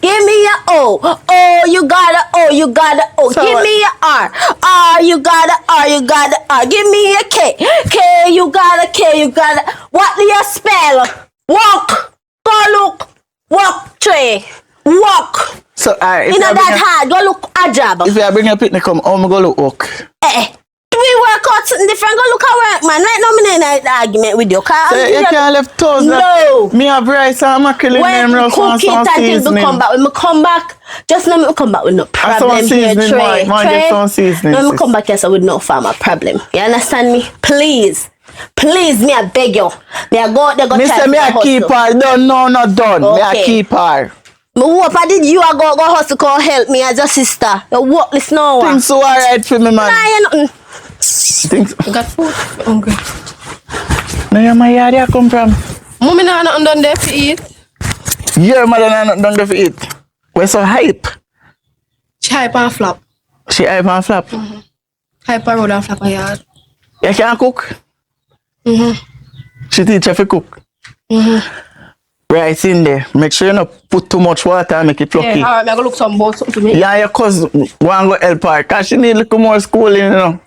Give me a O. O, you got a O. You got a O. So Give what? me a R. R, you got a R. You got a R. Give me a K. K, you got a K. You got a. What do you spell? Walk. Go look. Walk, Trey. Walk. So, You know that hard. Go look a job. If I bring a picnic come, I'm going to look work. We work out something different. Go look at work, man. Right now, I'm in an argument with you. So you can't left toes. No. Me have rice and mackerel in them When rough cook and it some until we seasoning. come back. When we come back, just let me come back with no problem some here, seasoning, Trey. man. Get some seasoning, Let me sis. come back here so with no farmer problem. You understand me? Please. Please, me I beg you. Me I go out there go Me try say to me a hustle. keep her. Done, no, not done. Me Okay. a keep her. Me hope I did you I go hustle go help me as your sister. You work this now. Things so alright for me, man. Nah, you nothing. Things. You got food? I'm hungry. Now your my yard you come from? Mommy nah nothing done there to eat. Your mother not done to eat. We're so hype. She hype and flop. She hype and flap. Hype and road and flop and yard. You can't cook. She teach you to cook. Right in there. Make sure you not put too much water and make it fluffy. Yeah, alright, I'm gonna look some boats something to me. Yeah, your cousin want go help her. Cause she need a little more schooling, you know.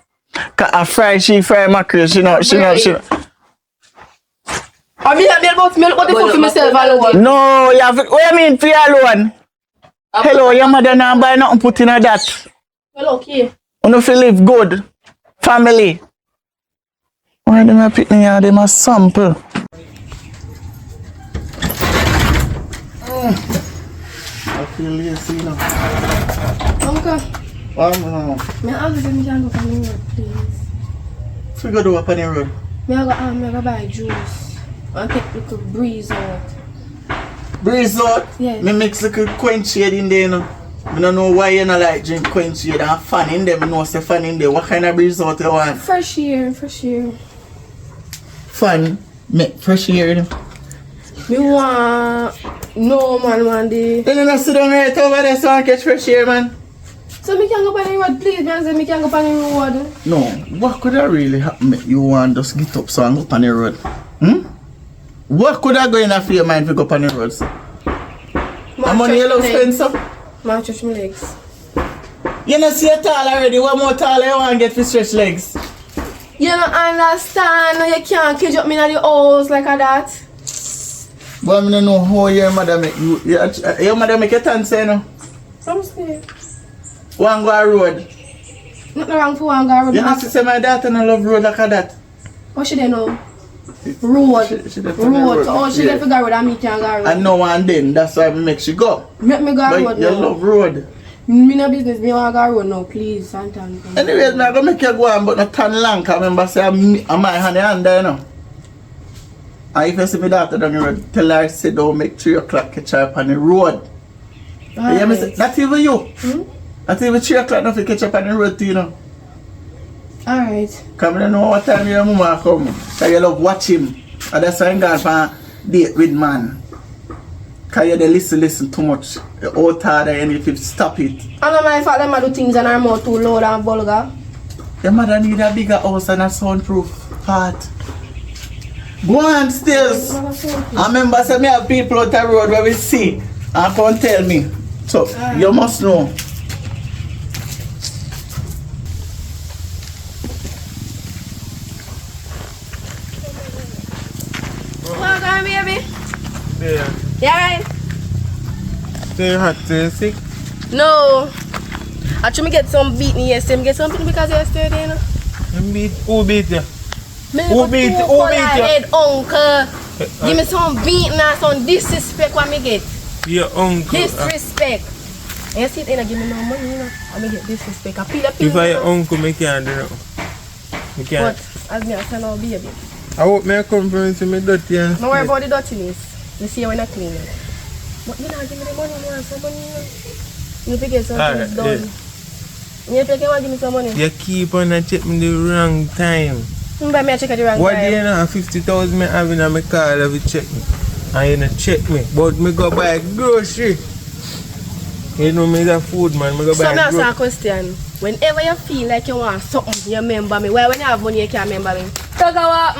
Cause she fry mackerel, she know. I mean, I'm about me look what the fuck for myself alone. No, you have what you mean for you alone? Hello, your mother not buy nothing put in that. Well, okay. You know feel live good. Family. Why them a pick me here, them a sample. I feel lazy now. Uncle, Wow, may I ask if you can go on the road, please? figure do up on the road. May I go buy juice and take a little breeze out. Breeze out. Yeah. Me mix a quench shade in there, you know. I don't know why you not like drink quench shade and fan in there. I know say fan in there. What kind of breeze out you want? Fresh air. Fan, make fresh air, you know. Me want no man one day. Then you not sit down right over there so I catch fresh air, man. So me can go on the road, please. Me say me can go on the road. No, what could that really happen? Make you want just get up so and go up on the road? What could that go in for your mind if you go up on the road, sir? How money you love spend, sir? Man, stretch my legs. You not see a tall already. What more tall you want to get for stretch legs? You don't understand. You can't catch up me in the house like that. But I don't know how your mother make you. Your mother make you dance, you know? I'm scared. One go a road. Nothing wrong for one guy. You know, she say my daughter no love road like that. What should they know? Road. She dey Road. Oh, she yeah. get to go road and me can go road. And no one then, that's why I make she go. Let me go But road you now. love road. Me no business. Me want to go road now, please. Santan. Anyways, I'm gonna make you go on, but not turn long. Cause remember, say I'm my hand in there, you know. And if you see my daughter down the road, tell her say don't make 3 o'clock catch her up on the road. You hear me say? Not even you. Not even 3 o'clock not to catch up on the road too, you know. Alright. Come don't know what time your mama come. Cause you love watch him. And that's why I'm going for a date with man. Cause you dey listen too much. You're all tired and if you stop it. I know my fault them do things and her mouth too loud and vulgar. Your mother need a bigger house and a soundproof part. Go on stairs. I remember say me have people out the road where we see and come tell me. So you must know. Welcome, baby. Yeah. You alright? Stay hot, stay sick. No. Actually, me get some beating yesterday. Me get something because yesterday, you know. Who beat you? Me Who put beat- two who collar beat you? head uncle. Give me some beating and some disrespect what me get. Your uncle. Disrespect. And you see it and give me no money, you know. I me get disrespect. I feel If I your uncle, me can't do nothing. Me can't. But as me I say now, baby. I hope me come from into me dirty and Don't worry about the dirtiness. You see when I clean it. But you not give me the money, man. Some money, you know. You have to get some Alright, things done. You have to give me some money. you keep on and check me the wrong time. Buy me a check at the wrong What time. do you know? 50,000 me having on my car if you check me. And you don't check me. But me go buy grocery. You know me the food man, me go So buy me ask you a grocery. question. Whenever you feel like you want something, you remember me. Why when you have money you can't remember me? Talk about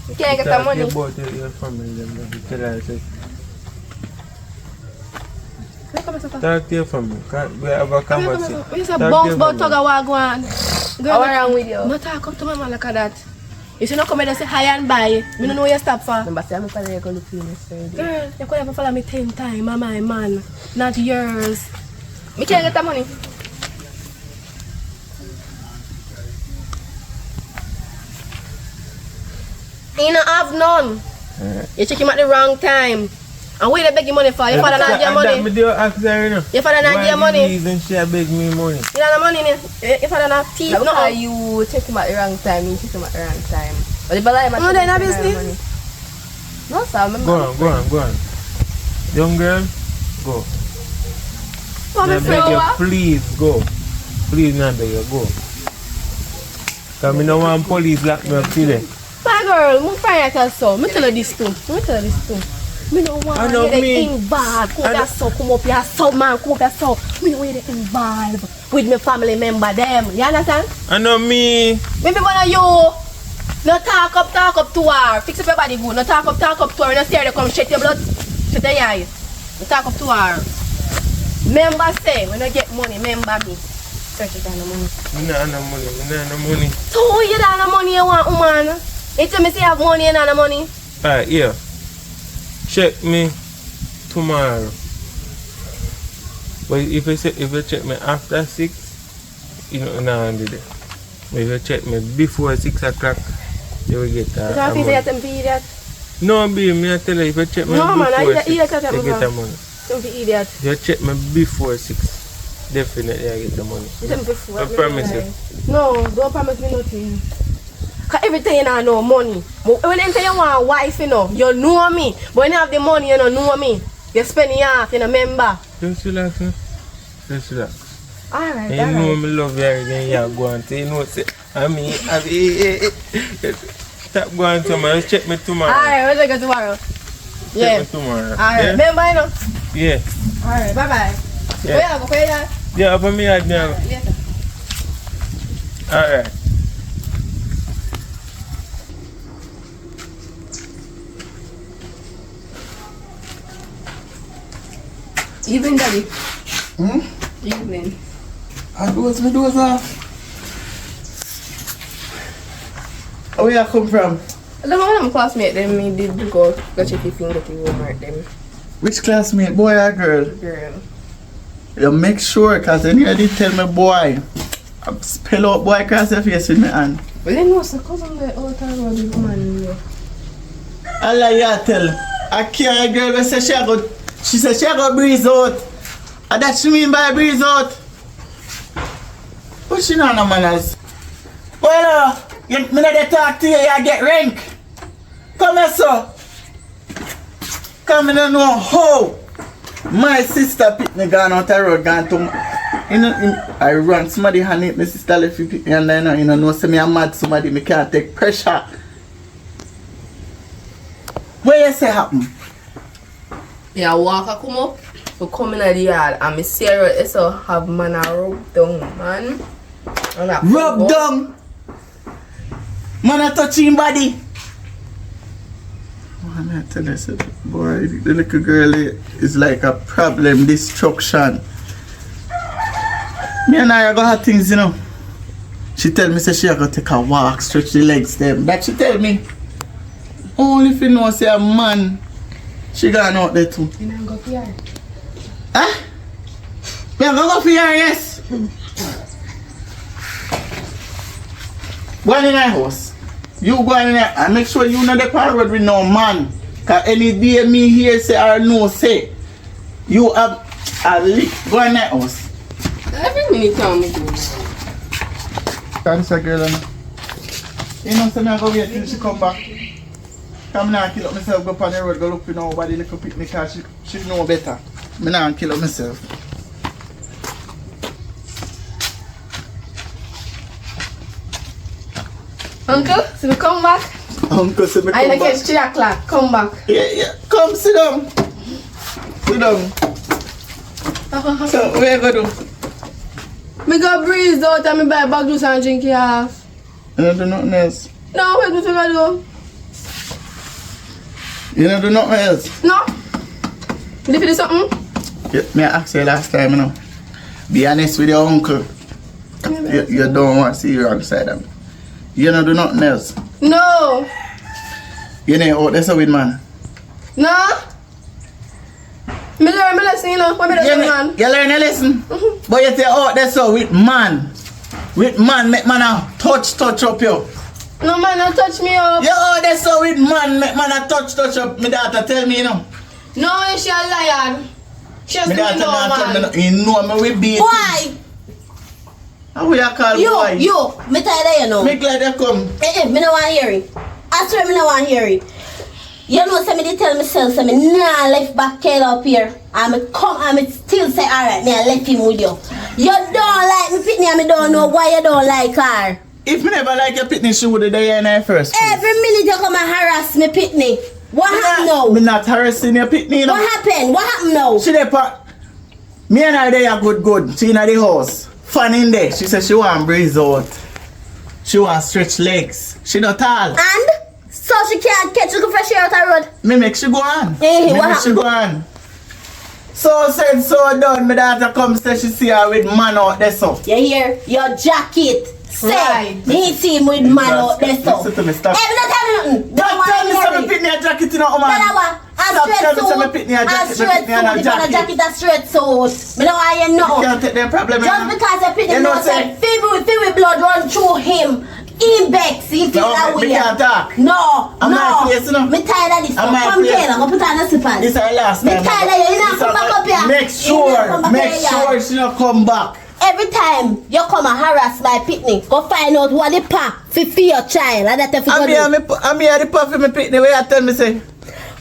you can't get the Talk money. about your family, them, you tell her, say, talk to your family. We have a conversation. When you say Talk to bounce your about family. talk about go on. What's wrong with you? No talk up to my man like that. If you not come here and say hi and bye, me don't know where you stop for. Remember, say I'm going to look for you yesterday. Girl, you could ever follow me 10 times, I'm my man, not yours. Me can't get the money. You don't have none. You check him at the wrong time. And where they beg you money for? Your father not give you That me money. do ask her, you know. Your father not give you Why the money. reason she beg me money? You don't have money. Your father not thief. Now, No. because you check him at the wrong time, you check him at the wrong time. But if I lie, No, they not business. No, sir, I'm Go on. Young girl, go. What I me beg you, friend? please go. Please, Nanda, you go. Because I don't want police lock me up today. My girl, my friend tell so. Me tell her this too. Me don't want I know you to me. involved. Come up here so, come up here so, man. Come up here so. Me don't want you to involved with my family member them. You understand? I know me. Maybe one of you. No talk up to her. Fix up your body good. No talk up to her. No stare to come shut your blood. Shut your eyes. No talk up to her. Member say, when I get money, member me. Search it on the money. Me not no money. So you don't have money you want, woman? You tell me say you have money and not the money? Alright, yeah. Check me tomorrow. But if you check me after 6, you know, now and do. But if you check me before 6 o'clock, you will get that. You don't feel idiot? No, baby, me tell you, if you check me No, man, before I 6, eat you get the money. Don't be idiot. If you check me before 6, definitely I get the money. You tell me before. I promise you. No, don't promise me nothing. Cause everything you know money. But when you say you want a wife, you know me. But when you have the money, you don't know me. You spend it half, you remember. Just relax, man. Just relax. Alright, You know me love you again, you go and say, you know, say, stop going to me, just check me tomorrow. Alright, we'll check it tomorrow. Yeah. Check me tomorrow. Alright, Yeah? remember, you know? Yeah. Alright, bye-bye. Yeah. Where you Yeah, for me, I know. Yes, sir. Alright. Evening, Daddy. Evening. I doze off. Where you come from? I don't know when I'm classmate them, me did go check if you get your homework them. Which classmate, boy or girl? Girl. You make sure, cause then you did tell me boy. I spell out boy across your face with me hand. Well, then what's the cousin that all the time about the woman? Allah ya tell. I carry a girl who say she said she go breeze out. And that she mean by breeze out. But she not no manners. Well, me not dey talk to you, you get rank. Come here, sir. Come in and know how my sister pick me gone out the road, gone to I run somebody hand it, my sister left you pick me and then you know say me a mad somebody, me can't take pressure. What you say happen? Yeah, walk a come up, we come in the yard and me see her so have man a rub down, man. Rub down. Man a touch him body. Man, I tell you, say, boy, the little girl is like a problem destruction. Me and I got her things, you know. She tell me say she a go take a walk, stretch the legs them. That she tell me. Only if you know say a man, she gone out there too. You know go for her. Huh? Me a go for her, yes. Go in her house. You go in there and make sure you know the parrot with no man. Cause any day me here say or no say, you have a lick. Go in that house. Every minute time we go. Thanks a girl. You know, so me I go wait till she come back. Come now kill up myself, go up on the road, go look for nobody, little picnic cause she know better. Me now kill up myself. Uncle, so we come back. Uncle say me come I back. catch 3 o'clock, come back. Yeah. Come sit down. Sit down. So where you go do? Me go breeze out and me buy bag juice and drink it half. You don't do nothing else. No, wait, what I do? You don't do nothing else. No. Did you do something? Yeah, me I asked you last time, you know. Be honest with your uncle. You don't want to see you outside of me. You don't do nothing else. No. You know out there so with man. No. Me learn my lesson, you know. What me do, man? You learn a lesson. But you say out there so with man. With man, make man a touch up you. No, man, don't touch me up. You out there so with man, make man a touch up. My daughter tell me, you know. No, she a liar. She has My to daughter be no not tell me, man. no. You know me we beat. Why? How we are called boy? You, me tired of you know. Me glad you come. Me no want hear it. I swear me no want hear it. You know, say me dey tell myself, say me nah left back Kyle up here. And me come and me still say, alright, me I left him with you. You don't like me pitney and me don't know why you don't like her. If me never like your pitney, she would have done her first. Every minute you come and harass me pitney. What happened now? Me not harassing your pitney, you know. What happened? What happened now? She there, me and her there good. She in the house. Fun in there. She said she want breeze out. She want stretch legs. She not tall. And? So she can't catch you fresh air out the road? Me make she go on. Hey, me what make she happened? go on. So said, so done. My daughter come say she see her with man out there so. You hear? Your jacket. Say, Right. me see him with man out there so. Listen to me, stop. Hey, me not tell me nothing. Don't tell me something pitney a jacket in her man. Tell her what? Stop telling me something pitney a A jacket. straight Pitney and a suit. If a jacket a straight suit. Me don't want you You know. can't take their problem. Just because I pitney You know know say- say feel with blood run through him. He begs, he feel No, that me way. can't talk. No, I'm no. not place, you know. Me tired of this. I'm not Come place. here, go put on the slippers. This is her last Me time. tired of you. You know, This come is back her- up here. Make You know, come sure, back make here, sure yeah. she not come back. Every time you come and harass my pitney, go find out what the pack for your child. And that if you I'm here the puff for me pitney. Where you tell me say?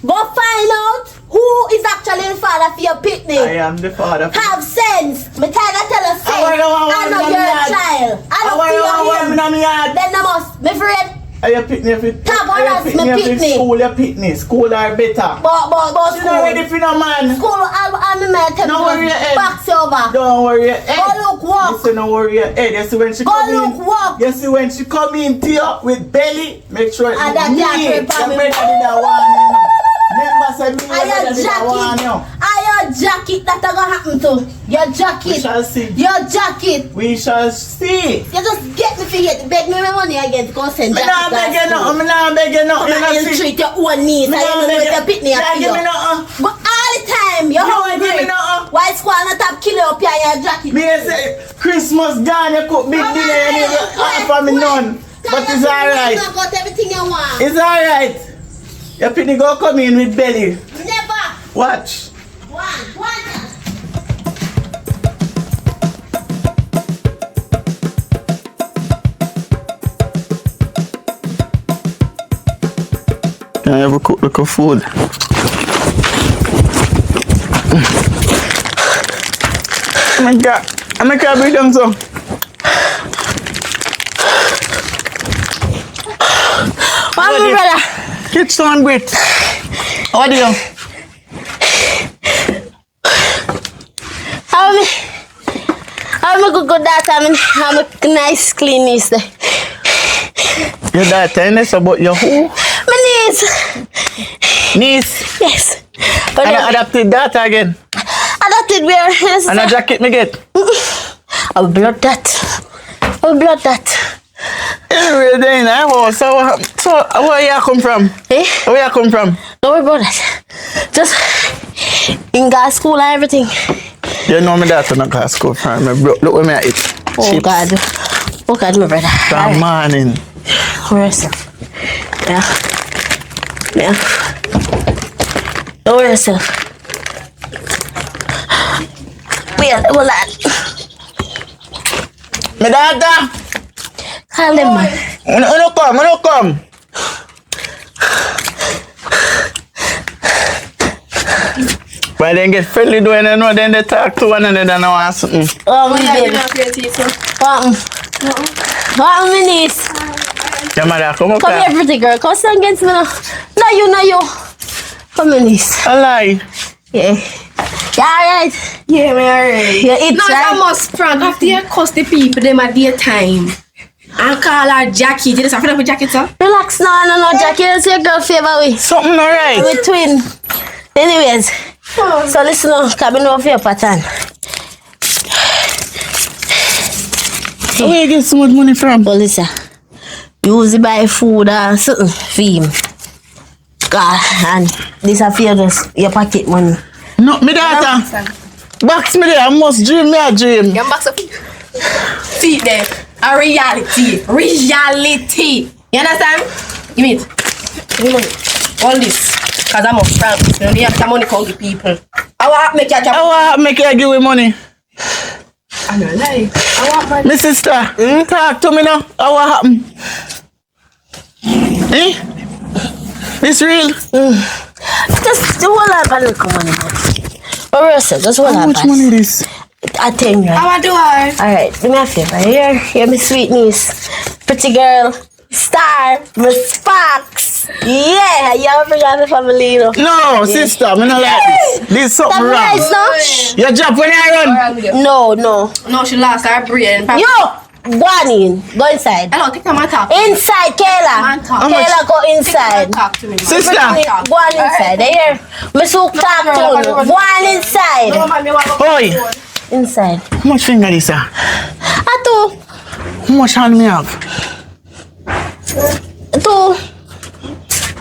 go find out who is actually the father for your pitney. I am the father. Have sense. Me tired of tell us say, I I know want you're a yard. child. I I know want for me your on yard. Then I must, me afraid. Are you pitney if it? Stop harass me, pitney. School your pitney. School are better. But She's not ready for no man. school, I'm the man tell Don't worry me your head. box over. Don't worry your head. Go look walk. Listen, don't worry your head. You see when she Go come look in. walk. You see when she come in to you with belly. Make sure it's And that neat. jacket for Your me. brother did that one, you know. Remember say me Are your brother did that one, you know. jacket that gonna happen to? Your We jacket. shall see. Your jacket. We shall see. You just get me for it. Beg me my money again to go send Me jacket. not begging nothing. Me not begging nothing. You Come know, and see. treat your own needs. Me I not don't know if you're begging. pitney Can't up give me here. nothing. But all the time, you're You ain't give hungry. me nothing. Why squad not top kill you up here in your jacket? Me say Christmas gone. You cook big dinner. You need for me none. But it's alright. You got everything you want. It's alright. Your pitney go come in with belly. Never. Watch. One. Can I ever cook like a food? Oh my God. I'm not gonna breathe down so. What my brother? Get some breath. What do you? I'm a good daughter. I'm a nice clean niece. Your daughter, and that's about your who? My niece. Niece. Yes. But And I adopted daughter again. adopted where? Yes. And a jacket me get. I will blood that. I will blood that. Anyway, then I was so where you come from? Eh? Where you come from? Don't worry about that. Just in God's school and everything. You know me daughter not got school from me. Bro, look where me at it. Oh Chips. God. Oh God, my brother. From morning. Where's Yeah. Don't worry yourself. Wait, hold on. My daughter. Call them, man. When come. But then get friendly doing you know, then they talk to one another and want something. Oh, my Yeah, baby. you know, creative, so. What, my niece? Your mother come up Come here. here, pretty girl. Come stand against me now. No, you. Come here, niece. A lie. Yeah. Yeah, alright. Yeah, me alright. Yeah, it's No, I right. must prank after you cuss the people them at daytime. And call her Jackie. You just have to put jacket, sir? Relax now, no, Jackie. That's your girl favor we. Something alright. We twin. Anyways, so listen now, coming over your pattern. Where you get so much money from? But listen, use it buy food or something for him. God, and this a for your pocket money. No, me daughter. Box me there. I must dream me a dream. You box of feet there. A reality. Reality. You understand? Give me it. Give me money. All this. Because I must prank. You know, you have some money for the people. I want to make you a I want make you give me money. I don't lie. I want money. My sister, talk to me now. How what happen? Eh? It's real. Just hold on for a little money. But Russell, just hold How on. much money this? I think, right? How I do it? Alright, do me a favor. Here, my sweet niece. Pretty girl. Star. Miss Sparks. Yeah, you ever forgot the family, you know? No, sister, me not like this. This is something wrong. Nice, no? You jump when I run. No. No, she lost her brain. Yo! Go on in. Go inside. Hello, take time and talk. Inside, Kayla. Man, talk. Kayla, go inside. Talk to me. Sister. Go on inside. There. Miss Hook talk to you. Go on inside. Oi, Inside. how much finger this, sir? Ato. How much hand me have? Ato.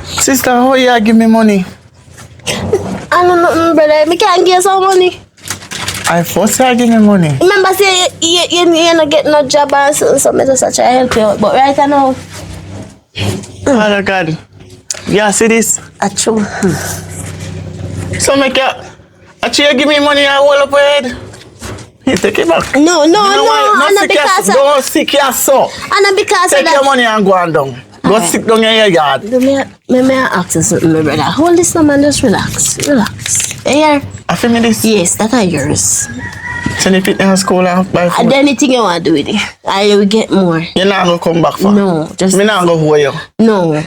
Sister, how you give me money? I don't know, brother. Me can't get some money. I first say give me money. Remember, say you not get no job and so me just try help you out. But right now, Father God, you see this? true. So make you, actually give me money and hold up your head. You take it back. No, You know why? and not because of, Don't sick your soul. and not because of Take your that. money and go on down. Go sit down in your yard. Do me ask you something, my brother. Hold this number and just relax. Here. I feel me this. Yes, that are yours. Send it in school and buy And food. anything you want to do with it, I will get more. You're not going to come back for. No, just Me not going to hold you. no.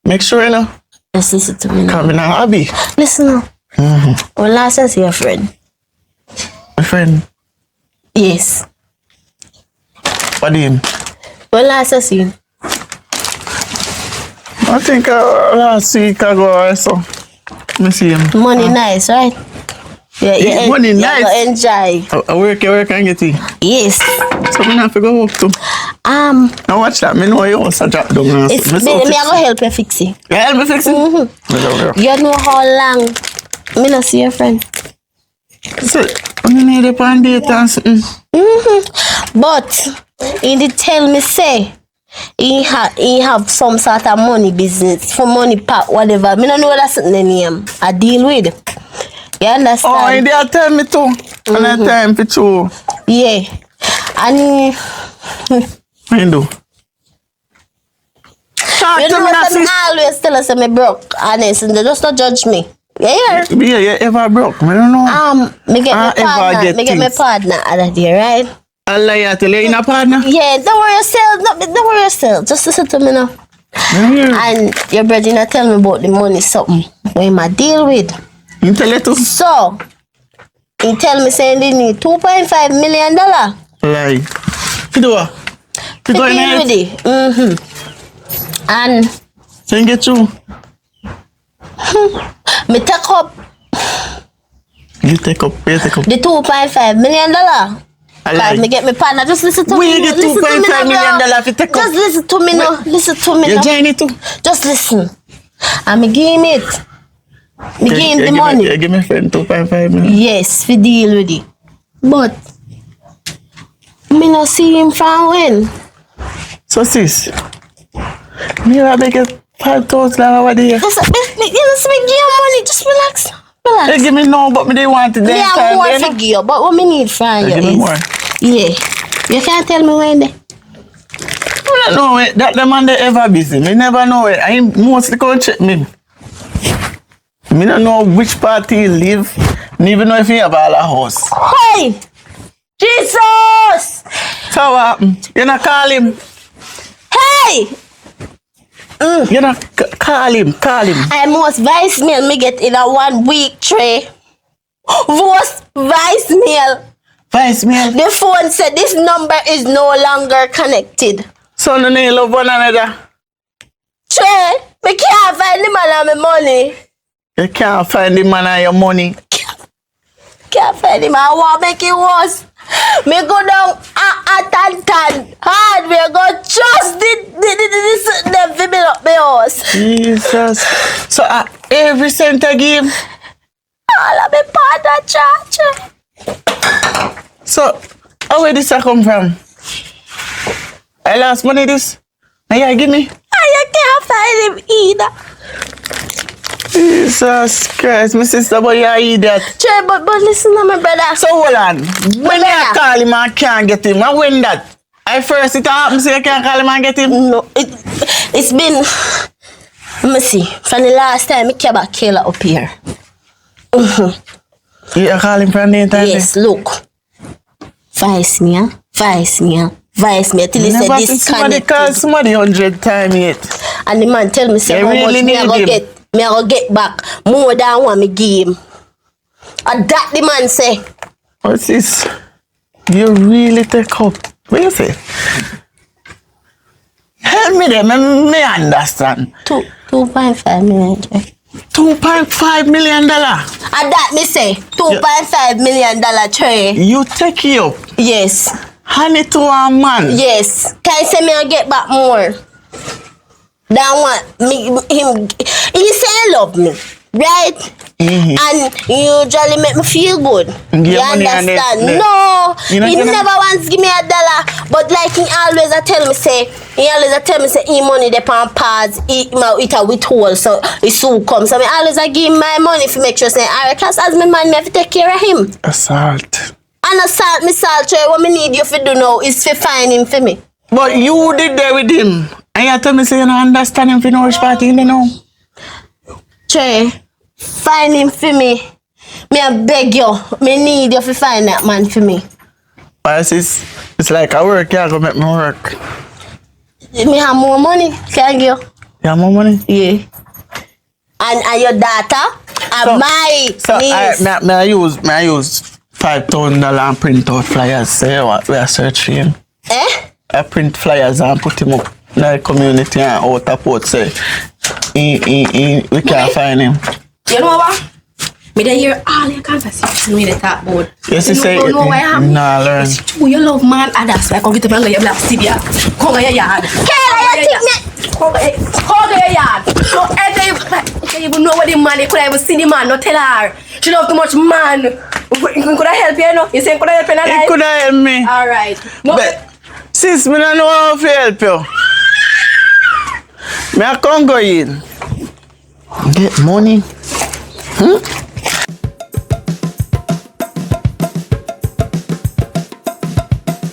Make sure you know. Just listen to me now. Because me not happy. Listen now. Well, last I see your friend. My friend. Yes. What do you mean? Well, last I see him. I think last week I go or so. Let me see him. Money nice, right? Yeah, Yeah, money you nice. go enjoy. I work and get it. Yes. So me not have to go work too. Now watch that. Me know you also drop down. It's me I go help you fix it. You help me fix it? You know how long me not see your friend. So, you need a pan date and something. But he did tell me say he have some sort of money business for money pack whatever. Me don't know that's the name. I deal with. You understand? Oh, and they tell me too. And I tell him for true. Yeah. And What you do? Talk you to know me, what sis. always tell us me broke, honest, and they just not judge me. Yeah. Yeah, you ever broke? I don't know. Me get my Ever partner. get Me get my things. partner other day, right? I lie to you in a partner. Yeah, don't worry yourself. Don't worry yourself. Just listen to me now. And your brother not tell me about the money something when I deal with. You tell it too? So he tell me saying they need $2.5 million. Lie. You do what? You To go in deal with it? it. And So you get you. me take up You take up. the $2.5 million. I lie. Me get my partner. Just listen to Where me. you get Listen to me $2.5 now, million bro. if you take up? Just listen to me now. Listen to me You now. join it too? Just listen. And me give him it. Me give him the You money. give me friend 2.5 million. Yes, we deal with it. But me not see him from when. So sis, me have to get $5,000 over there. Listen, me give him money. Just relax. They give me no, but me they want it Me then have time. more then. for you, but what me need from you Give me is more. yeah. You can't tell me when they. I don't know it. That the man they ever busy. Me never know it. I mostly go check me. Me don't know which party he live. Me even know if he have all a house. Hey, Jesus! So what happen? You not call him. Hey, You not call him. I must voicemail me get in a 1 week tray. Voice voicemail. Voicemail. The phone said this number is no longer connected. So no need love one another. Trey, me can't find the man and my money. You can't find the man and your money. Can't find him. I want to make it worse. Me go down a hard. We go just them for me up my house. Jesus. So every cent I give. All of me partner charge. So where this I come from? I lost money this. And you give me? I can't find him either. Jesus Christ, my sister, but you idiot. Trey, but listen to my brother. So hold on. When you call him and can't get him, and when that? I first it happens so you can't call him and get him? No, it's been, let me see, from the last time I came back Kayla up here. You call him from the time? Yes, look. Vice me, huh? Vice me, huh? Vice me till he said Never see somebody call disconnected. somebody 100 times yet. And the man tell me say You how really much me I need go him. get. Me I go get back more than what me give him. And that the man say. What's this? You really take up. What you say? Help me there, me understand. 2.5 million. $2.5 million. And that me say $2.5 million tray. You take it up. Yes. Hand it to a man. Yes. Can you say me I get back more than what me him? He say he love me, right? Mm-hmm. And he usually make me feel good. Give You money and understand? it- No, You know, he you know- never once give me $1. But like he always a tell me say, he money dey on pads, it a withhold, so it soon come. So me always a give him my money to make sure say, alright, cause as my man, me have to take care of him. Assault. And me salt tray, what me need you to do now is to find him for me. But you did there with him. And you tell me say you don't understand him for no which party, you know? Trey, find him for me. Me I beg you. Me need you to find that man for me. But it's like I work, you go make me work. Me have more money. Can you? You have more money? Yeah. And your daughter and my So niece. I use $5,000 and print out flyers. Say what we are searching. Eh? I print flyers and put them up in the community and out of port say we can't find him. You know what? Me dey hear all your conversation with the talk about. Yes, you you say don't know why I'm. nah, learn. It's true, you love man, and that's why I come get a man your black city. Come on your yard. Kayla, you think Come on your yard. So you can't even know what the man, you could even see the man, not tell her. She love too much man. Could I help you, no? You say could I help you in He life? could have helped me. Alright. No, But sis, me don't know how to help you. Me I can't go in. Get money.